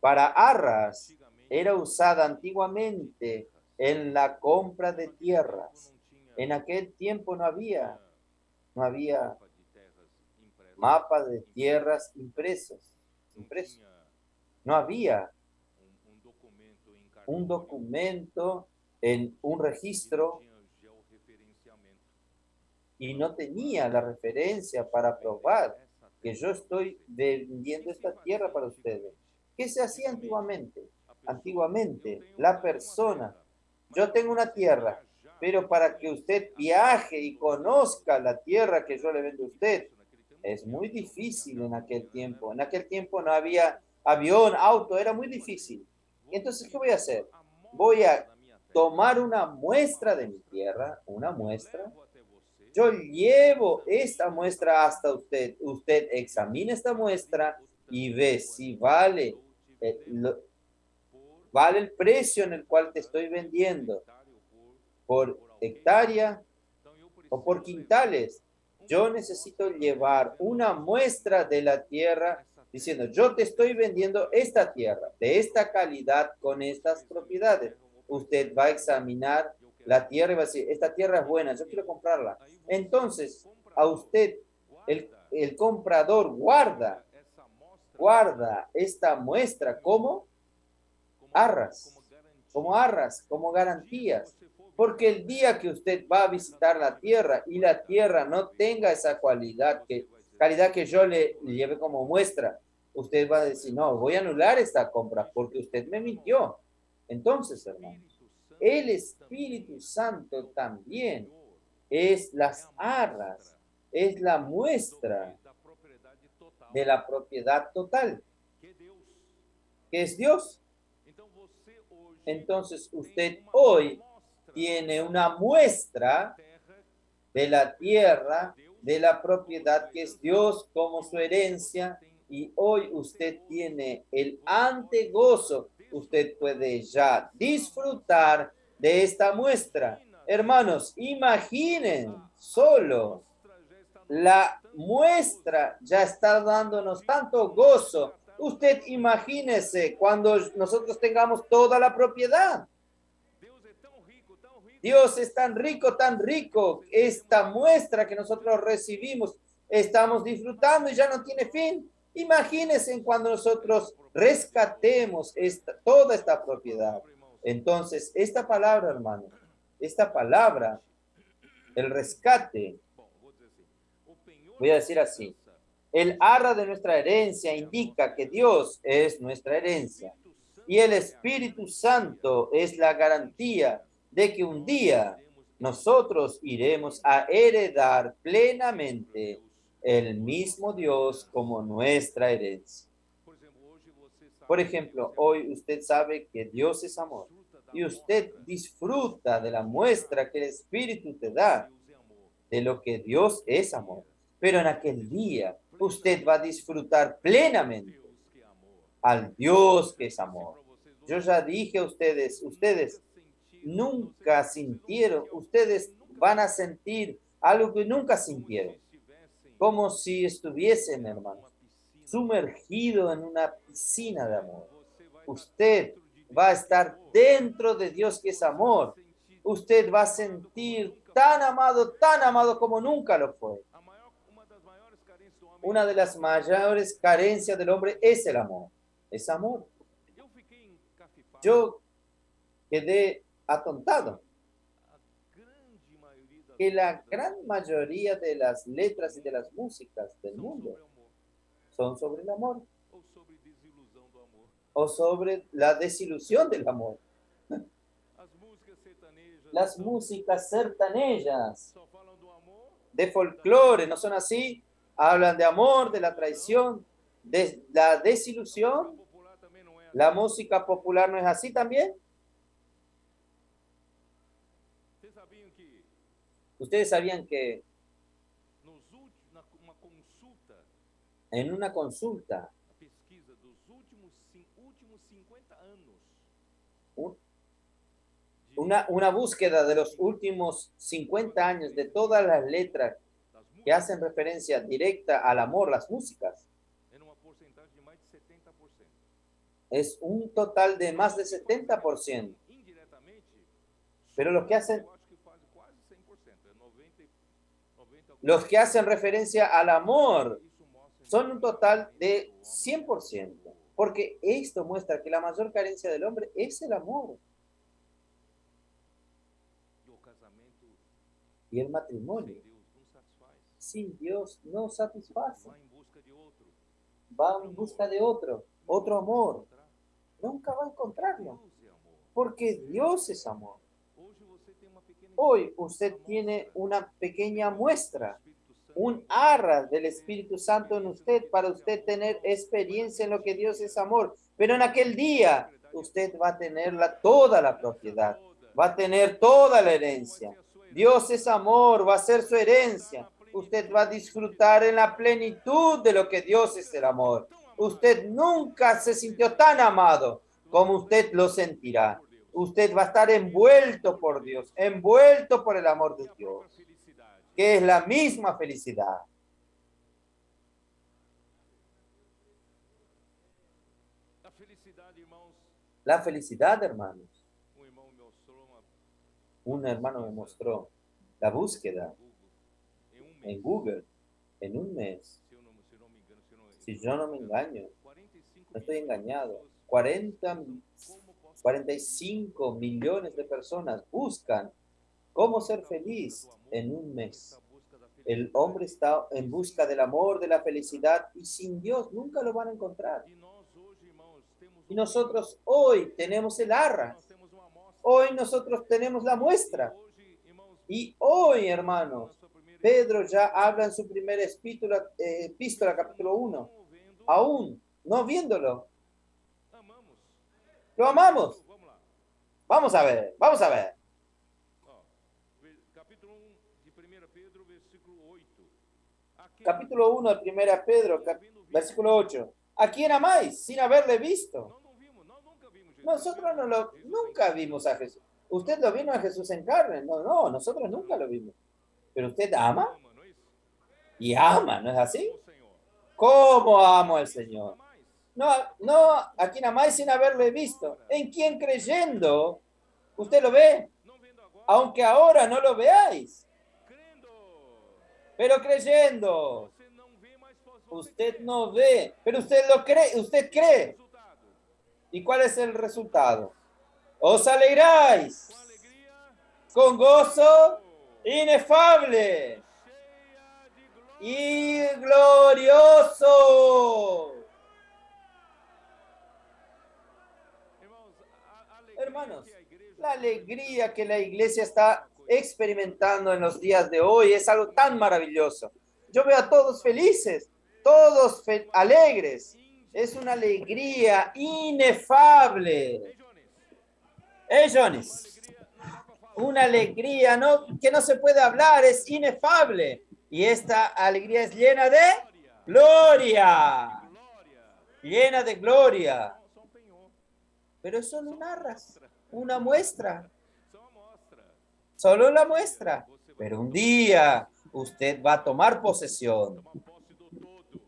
para arras era usada antiguamente en la compra de tierras. En aquel tiempo no había mapas de tierras impresos. No había un documento en un registro y no tenía la referencia para probar que yo estoy vendiendo esta tierra para ustedes. ¿Qué se hacía antiguamente? Antiguamente, la persona, yo tengo una tierra, pero para que usted viaje y conozca la tierra que yo le vendo a usted, es muy difícil en aquel tiempo. En aquel tiempo no había avión, auto, era muy difícil. Entonces, ¿qué voy a hacer? Voy a tomar una muestra de mi tierra, una muestra. Yo llevo esta muestra hasta usted. Usted examina esta muestra y ve si vale, vale el precio en el cual te estoy vendiendo, por hectárea o por quintales. Yo necesito llevar una muestra de la tierra diciendo, yo te estoy vendiendo esta tierra, de esta calidad, con estas propiedades. Usted va a examinar la tierra y va a decir, esta tierra es buena, yo quiero comprarla. Entonces, a usted, el comprador guarda esta muestra como arras, como garantías. Porque el día que usted va a visitar la tierra y la tierra no tenga esa calidad que yo le lleve como muestra, usted va a decir, no, voy a anular esta compra porque usted me mintió. Entonces, hermanos, el Espíritu Santo también es las arras, es la muestra de la propiedad total, que es Dios. Entonces, usted hoy tiene una muestra de la tierra, de la propiedad que es Dios como su herencia, y hoy usted tiene el antegozo. Usted puede ya disfrutar de esta muestra. Hermanos, imaginen solo, la muestra ya está dándonos tanto gozo. Usted imagínese cuando nosotros tengamos toda la propiedad. Dios es tan rico, esta muestra que nosotros recibimos, estamos disfrutando y ya no tiene fin. Imagínense cuando nosotros rescatemos toda esta propiedad. Entonces, esta palabra, hermano, esta palabra, el rescate, Voy a decir así. El arra de nuestra herencia indica que Dios es nuestra herencia. Y el Espíritu Santo es la garantía de que un día nosotros iremos a heredar plenamente el mismo Dios como nuestra herencia. Por ejemplo, hoy usted sabe que Dios es amor y usted disfruta de la muestra que el Espíritu te da de lo que Dios es amor. Pero en aquel día usted va a disfrutar plenamente al Dios que es amor. Yo ya dije a ustedes nunca sintieron, ustedes van a sentir algo que nunca sintieron, como si estuviesen, hermanos, sumergido en una piscina de amor. Usted va a estar dentro de Dios que es amor. Usted va a sentir tan amado como nunca lo fue. Una de las mayores carencias del hombre es el amor. Es amor. Yo quedé atontado que la gran mayoría de las letras y de las músicas del mundo son sobre el amor o sobre la desilusión del amor. Las músicas sertanejas de folclore, ¿no son así? Hablan de amor, de la traición, de la desilusión. La música popular no es así también. Ustedes sabían que en una consulta una búsqueda de los últimos 50 años de todas las letras que hacen referencia directa al amor, las músicas, es un total de más de 70%. Pero los que hacen referencia al amor son un total de 100%, porque esto muestra que la mayor carencia del hombre es el amor. Y el matrimonio sin Dios no satisface. Va en busca de otro amor. Nunca va a encontrarlo, porque Dios es amor. Hoy usted tiene una pequeña muestra, un arra del Espíritu Santo en usted para usted tener experiencia en lo que Dios es amor. Pero en aquel día usted va a tener toda la propiedad, va a tener toda la herencia. Dios es amor, va a ser su herencia. Usted va a disfrutar en la plenitud de lo que Dios es el amor. Usted nunca se sintió tan amado como usted lo sentirá. Usted va a estar envuelto por Dios, envuelto por el amor de Dios, que es la misma felicidad. La felicidad, hermanos. Un hermano me mostró la búsqueda en Google en un mes. Si yo no me engaño, no estoy engañado, 45 millones de personas buscan cómo ser feliz en un mes. El hombre está en busca del amor, de la felicidad, y sin Dios nunca lo van a encontrar. Y nosotros hoy tenemos el arra. Hoy nosotros tenemos la muestra. Y hoy, hermanos, Pedro ya habla en su primera epístola, capítulo 1. Aún no viéndolo, lo amamos. Vamos a ver. Capítulo 1 de 1 Pedro, versículo 8. ¿A quién amáis sin haberle visto? Nosotros nunca vimos a Jesús. Usted lo vino a Jesús en carne. No, nosotros nunca lo vimos. Pero usted ama y ama, ¿no es así? ¿Cómo amo al Señor? No, ¿a quién amáis sin haberle visto? ¿En quién creyendo? ¿Usted lo ve? Aunque ahora no lo veáis. Pero creyendo. Usted no ve, pero usted lo cree, usted cree. ¿Y cuál es el resultado? Os alegráis con gozo inefable, y glorioso. Hermanos, la alegría que la iglesia está experimentando en los días de hoy es algo tan maravilloso. Yo veo a todos felices, todos alegres. Es una alegría inefable. Jones, una alegría que no se puede hablar, es inefable. Y esta alegría es llena de gloria. Llena de gloria. Pero eso lo narras, una muestra. Solo la muestra. Pero un día usted va a tomar posesión.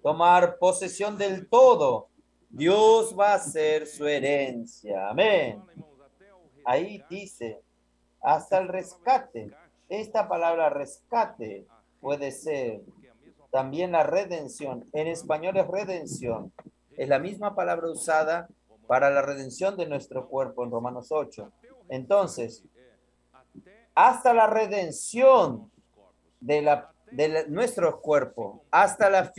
Tomar posesión del todo. Dios va a ser su herencia. Amén. Ahí dice, hasta el rescate. Esta palabra rescate puede ser también la redención. En español es redención. Es la misma palabra usada para la redención de nuestro cuerpo en Romanos 8. Entonces, hasta la redención de nuestro cuerpo, hasta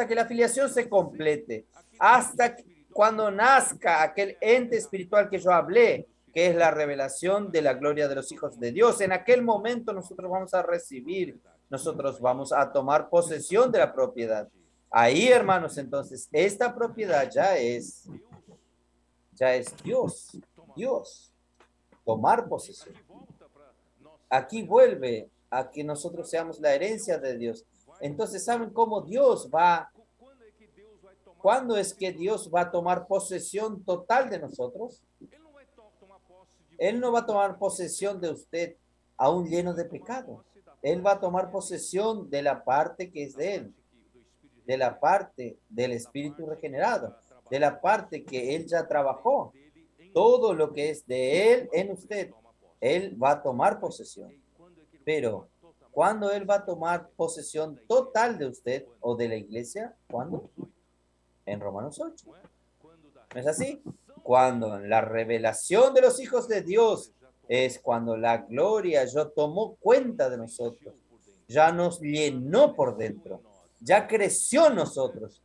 que la filiación se complete, hasta cuando nazca aquel ente espiritual que yo hablé, que es la revelación de la gloria de los hijos de Dios. En aquel momento nosotros vamos a recibir, nosotros vamos a tomar posesión de la propiedad. Ahí, hermanos, entonces, esta propiedad ya es Dios, tomar posesión. Aquí vuelve a que nosotros seamos la herencia de Dios. Entonces, ¿saben cómo Dios va? ¿Cuándo es que Dios va a tomar posesión total de nosotros? Él no va a tomar posesión de usted aún lleno de pecado. Él va a tomar posesión de la parte que es de Él, de la parte del Espíritu regenerado, de la parte que Él ya trabajó. Todo lo que es de Él en usted, Él va a tomar posesión. Pero, ¿cuándo Él va a tomar posesión total de usted o de la iglesia? ¿Cuándo? En Romanos 8. ¿No es así? Cuando la revelación de los hijos de Dios es cuando la gloria ya tomó cuenta de nosotros, ya nos llenó por dentro, ya creció en nosotros.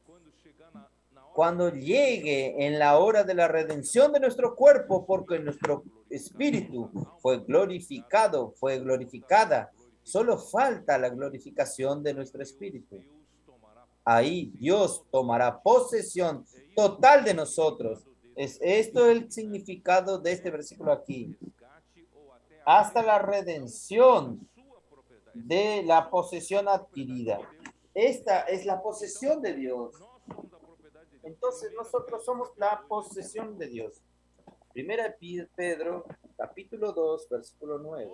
Cuando llegue en la hora de la redención de nuestro cuerpo, porque nuestro espíritu fue glorificado, fue glorificada, solo falta la glorificación de nuestro espíritu. Ahí Dios tomará posesión total de nosotros. Es esto el significado de este versículo aquí. Hasta la redención de la posesión adquirida. Esta es la posesión de Dios. Entonces nosotros somos la posesión de Dios. Primera de Pedro, capítulo 2, versículo 9.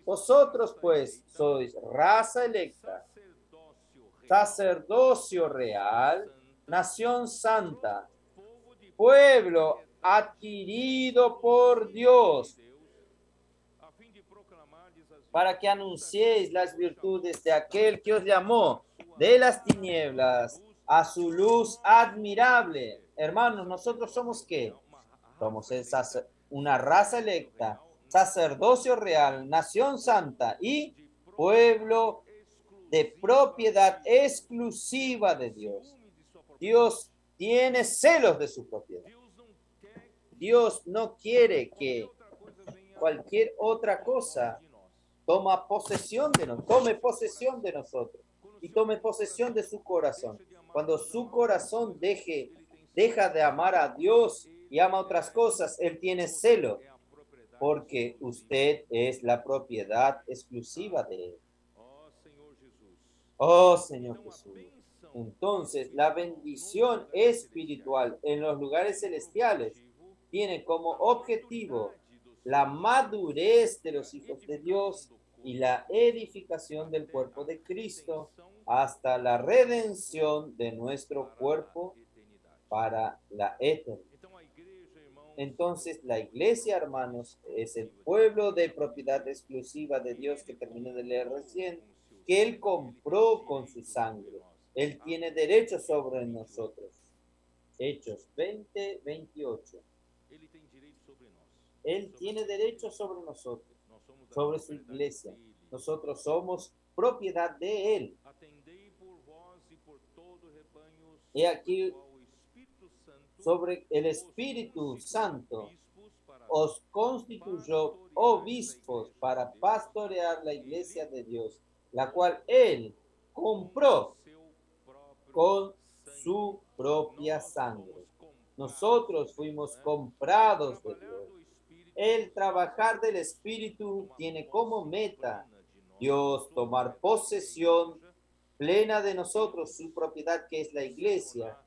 Vosotros pues sois raza electa, sacerdocio real, nación santa, pueblo adquirido por Dios, para que anunciéis las virtudes de aquel que os llamó de las tinieblas a su luz admirable. Hermanos, nosotros somos ¿qué? Somos una raza electa, sacerdocio real, nación santa y pueblo de propiedad exclusiva de Dios. Dios tiene celos de su propiedad. Dios no quiere que cualquier otra cosa tome posesión de nosotros y tome posesión de su corazón. Cuando su corazón deja de amar a Dios y ama otras cosas, Él tiene celo, porque usted es la propiedad exclusiva de Él. Oh, Señor Jesús. Entonces, la bendición espiritual en los lugares celestiales tiene como objetivo la madurez de los hijos de Dios y la edificación del cuerpo de Cristo hasta la redención de nuestro cuerpo para la eternidad. Entonces, la iglesia, hermanos, es el pueblo de propiedad exclusiva de Dios que terminé de leer recién, que Él compró con su sangre. Él tiene derecho sobre nosotros. Hechos 20, 28. Él tiene derecho sobre nosotros, sobre su iglesia. Nosotros somos propiedad de Él. Atendei por vós e por todo o rebanho He aquí, qual o Espírito Santo sobre el os Espíritu constituiu Santo bispos para os constituyó obispos para pastorear la iglesia de Dios, la cual Él compró seu próprio con sangue. su propia Nós sangre. fomos comprados Nosotros de Deus, fuimos né? comprados de Trabalhar Dios. do Espírito El tem trabajar del como Espíritu uma tiene como posse meta plena de nós, Dios tomar propriedade da posesión igreja, plena de nosotros, su propiedad que es la se iglesia, tornar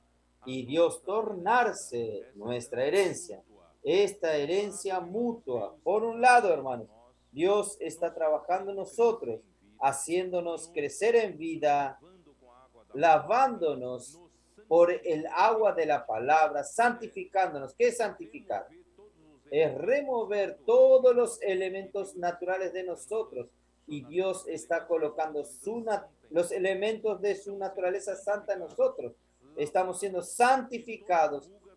a y Dios nossa herança. tornarse Essa nuestra herança herencia. mútua. Esta Por um herencia lado, irmãos, mutua. Deus está Por un lado, trabalhando em hermanos, nós, Dios está nos trabajando en fazendo crescer nosotros, em vida, haciéndonos nos crecer en vida, lavando com a água da palavra, lavándonos nos por el agua santificando. de la palabra, santificándonos. ¿Qué es santificar? Remover todos os Es elementos remover todos naturais los que elementos Deus naturales de coloca na nosotros, sua y Dios natureza está divina, colocando sua natureza santa em los nós. elementos de su Estamos sendo naturaleza santa en santificados, nosotros. Estamos siendo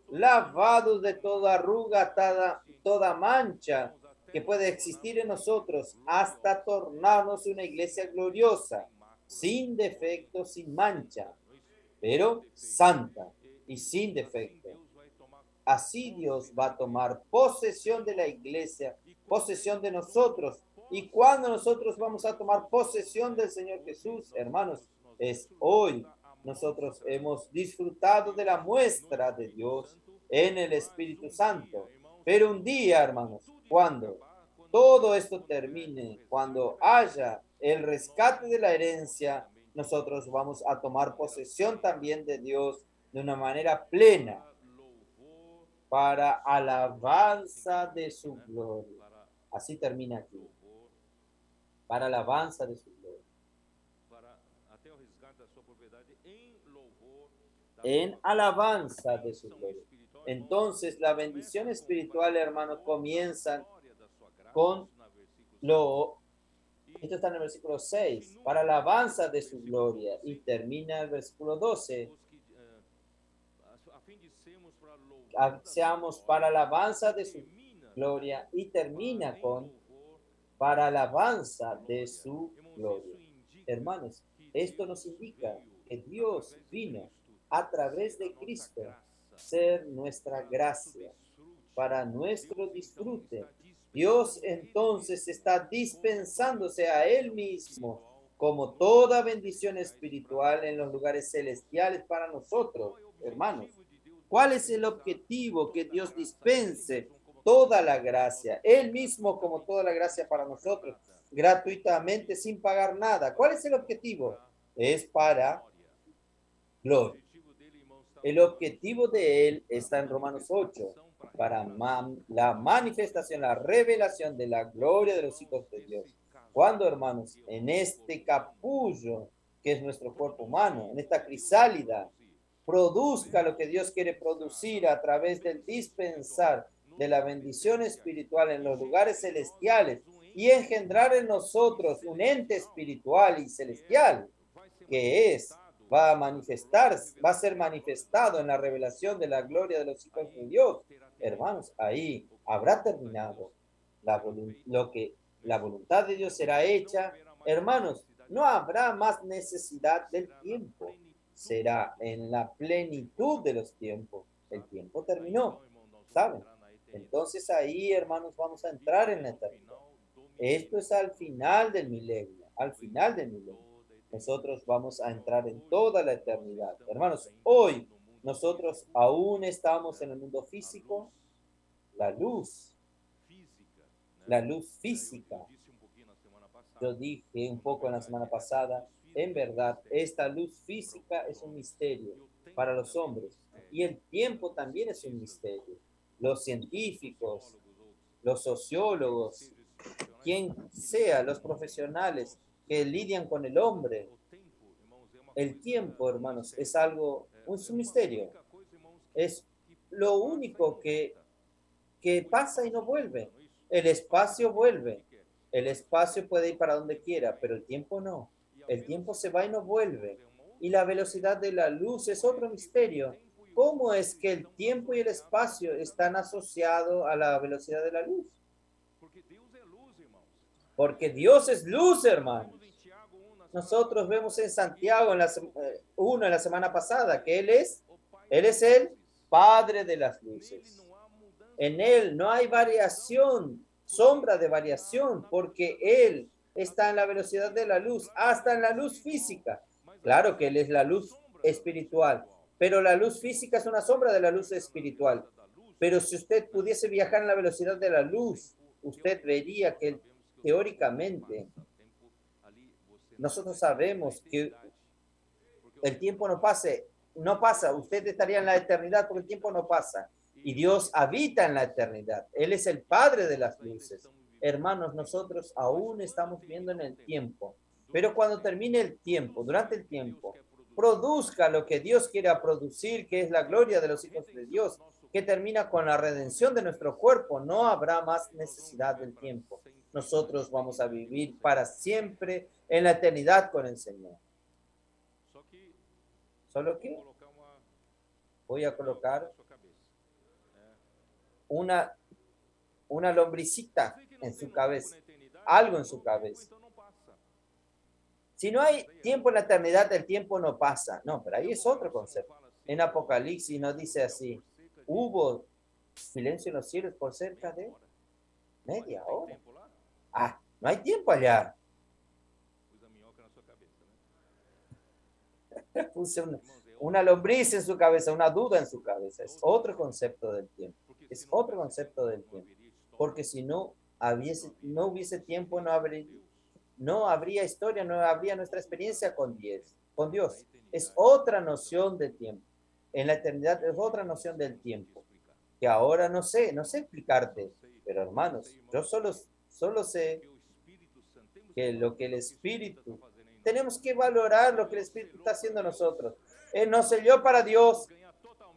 lavados de toda santificados, ruga, toda mancha, lavados de toda arruga, toda mancha irmãos, que até puede nos existir tornarmos en uma igreja nosotros, hasta gloriosa, tornarnos una iglesia gloriosa, sem mácula, sin defecto, sin mancha, santa, não é isso? Sem pero defeito. santa y sin Assim defecto. Deus vai tomar Así Dios posse va da a tomar igreja. posesión de la iglesia, E quando posesión Ele de toma nosotros. Y posse cuando nosotros do vamos Senhor a tomar Jesus, posesión é del Señor hoje Jesús, hermanos, nós es desfrutamos hoy. da Nosotros amostra hemos de disfrutado de Deus la no muestra de Espírito Dios Santo, en el mas Espíritu dia, Santo. irmãos, Pero un día, quando hermanos, tudo isso cuando acabar, todo esto quando houver termine, o resgate cuando da herança, haya el nós rescate de la tomaremos posse herencia, também de nosotros Deus vamos a de uma tomar maneira posesión plena, también de Dios de una manera plena para louvor para da sua glória. Assim alabanza de termina aqui, su né? gloria. Para Así termina aquí, louvor, para alabanza de su gloria. para até o resgate da sua propriedade em louvor da En sua glória. alabanza A de su bênção gloria. espiritual, irmãos, Entonces la começa bendición com espiritual, para hermanos, louvor da comienza glória da sua graça, con isso na versículo 6. lo, esto está en el versículo 6, para alabanza de su Versículo gloria, 12, y termina el versículo 12, os que, a fim de sermos para louvor da sua seamos para glória, alabanza de su termina gloria, y termina em con louvor para da alabanza sua de glória. su Irmãos, gloria. isso indica Hermanos, que esto nos Deus indica veio que Dios através de vino Cristo a través ser a de nossa Cristo, graça, ser nuestra para nosso gracia, desfrute. para nuestro Deus então disfrute. está Dios dispensando Ele entonces mesmo está como dispensándose toda a Él bendição mismo espiritual como nos toda lugares bendición celestiais para espiritual en los nós. lugares celestiales para nosotros, Qual é o hermanos. objetivo de Deus ¿Cuál es el dispensar objetivo? Que toda a Dios graça? Ele dispense mesmo como toda toda la graça para nós gracia, Él mismo como gratuitamente, toda la sem gracia para pagar nosotros, nada. gratuitamente, sin pagar nada. ¿Cuál es el objetivo? Es para glória. O gloria. objetivo dele, irmãos, está El no Romanos objetivo de Él 8, está para en Romanos 8, manifestação, para para revelação la da manifestación, la revelación de la gloria de los hijos de Dios. Cuando, hermanos, en este capullo, que es nuestro cuerpo humano, en esta crisálida, produzca lo que Dios quiere producir a través del dispensar de la bendición espiritual en los lugares celestiales y engendrar en nosotros un ente espiritual y celestial que va a ser manifestado en la revelación de la gloria de los hijos de Dios. Hermanos, ahí habrá terminado la voluntad de Dios será hecha. Hermanos, no habrá más necesidad del tiempo. Será en la plenitud de los tiempos. El tiempo terminó, ¿saben? Entonces ahí, hermanos, vamos a entrar en la eternidad. Esto es al final del milenio, al final del milenio. Nosotros vamos a entrar en toda la eternidad. Hermanos, hoy nosotros aún estamos en el mundo físico, la luz física. Yo dije un poco en la semana pasada, en verdad, esta luz física es un misterio para los hombres y el tiempo también es un misterio. Los científicos, los sociólogos, quien sea, los profesionales que lidian con el hombre, el tiempo, hermanos, es algo, es un misterio. Es lo único que pasa y no vuelve. El espacio vuelve. El espacio puede ir para donde quiera, pero el tiempo no. El tiempo se va y no vuelve. Y la velocidad de la luz es otro misterio. ¿Cómo es que el tiempo y el espacio están asociados a la velocidad de la luz? Porque Dios es luz, hermanos. Nosotros vemos en Santiago en la, 1 en la semana pasada que Él es el Padre de las luces. En Él no hay variación, sombra de variación, porque Él está en la velocidad de la luz, hasta en la luz física. Claro que Él es la luz espiritual, pero la luz física es una sombra de la luz espiritual. Pero si usted pudiese viajar en la velocidad de la luz, usted vería que teóricamente nosotros sabemos que el tiempo no pasa, usted estaría en la eternidad porque el tiempo no pasa. Y Dios habita en la eternidad. Él es el Padre de las luces. Hermanos, nosotros aún estamos viendo en el tiempo. Pero cuando termine el tiempo, durante el tiempo, produzca lo que Dios quiera producir, que es la gloria de los hijos de Dios, que termina con la redención de nuestro cuerpo. No habrá más necesidad del tiempo. Nosotros vamos a vivir para siempre en la eternidad con el Señor. Solo que voy a colocar una lombricita en su cabeza, algo en su cabeza. Si no hay tiempo en la eternidad, el tiempo no pasa. No, pero ahí es otro concepto. En Apocalipsis nos dice así, hubo silencio en los cielos por cerca de media hora. Ah, no hay tiempo allá. Puse una lombriz en su cabeza, una duda en su cabeza. Es otro concepto del tiempo. Es otro concepto del tiempo. Porque si no hubiese tiempo, no habría historia, no habría nuestra experiencia con Dios. Es otra noción de tiempo. En la eternidad es otra noción del tiempo. Que ahora no sé explicarte. Pero hermanos, yo solo sé que lo que el Espíritu, tenemos que valorar lo que el Espíritu está haciendo a nosotros. Él nos selló para Dios.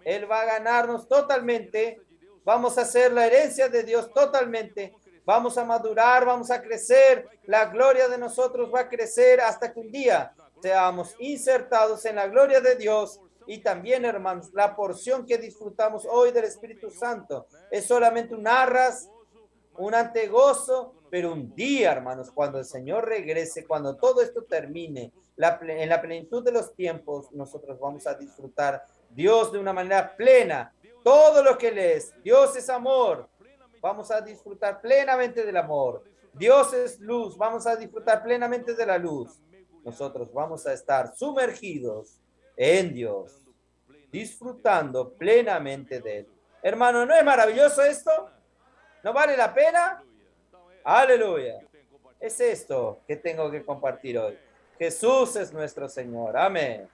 Él va a ganarnos totalmente. Vamos a hacer la herencia de Dios totalmente. Vamos a madurar, vamos a crecer. La gloria de nosotros va a crecer hasta que un día seamos insertados en la gloria de Dios. Y también, hermanos, la porción que disfrutamos hoy del Espíritu Santo es solamente un arras, un antegozo, pero un día, hermanos, cuando el Señor regrese, cuando todo esto termine, en la plenitud de los tiempos, nosotros vamos a disfrutar Dios de una manera plena, todo lo que Él es. Dios es amor, vamos a disfrutar plenamente del amor. Dios es luz, vamos a disfrutar plenamente de la luz. Nosotros vamos a estar sumergidos en Dios, disfrutando plenamente de Él. Hermano, ¿no es maravilloso esto? ¿No vale la pena? Aleluya. Es esto que tengo que compartir hoy. Jesús es nuestro Señor. Amén.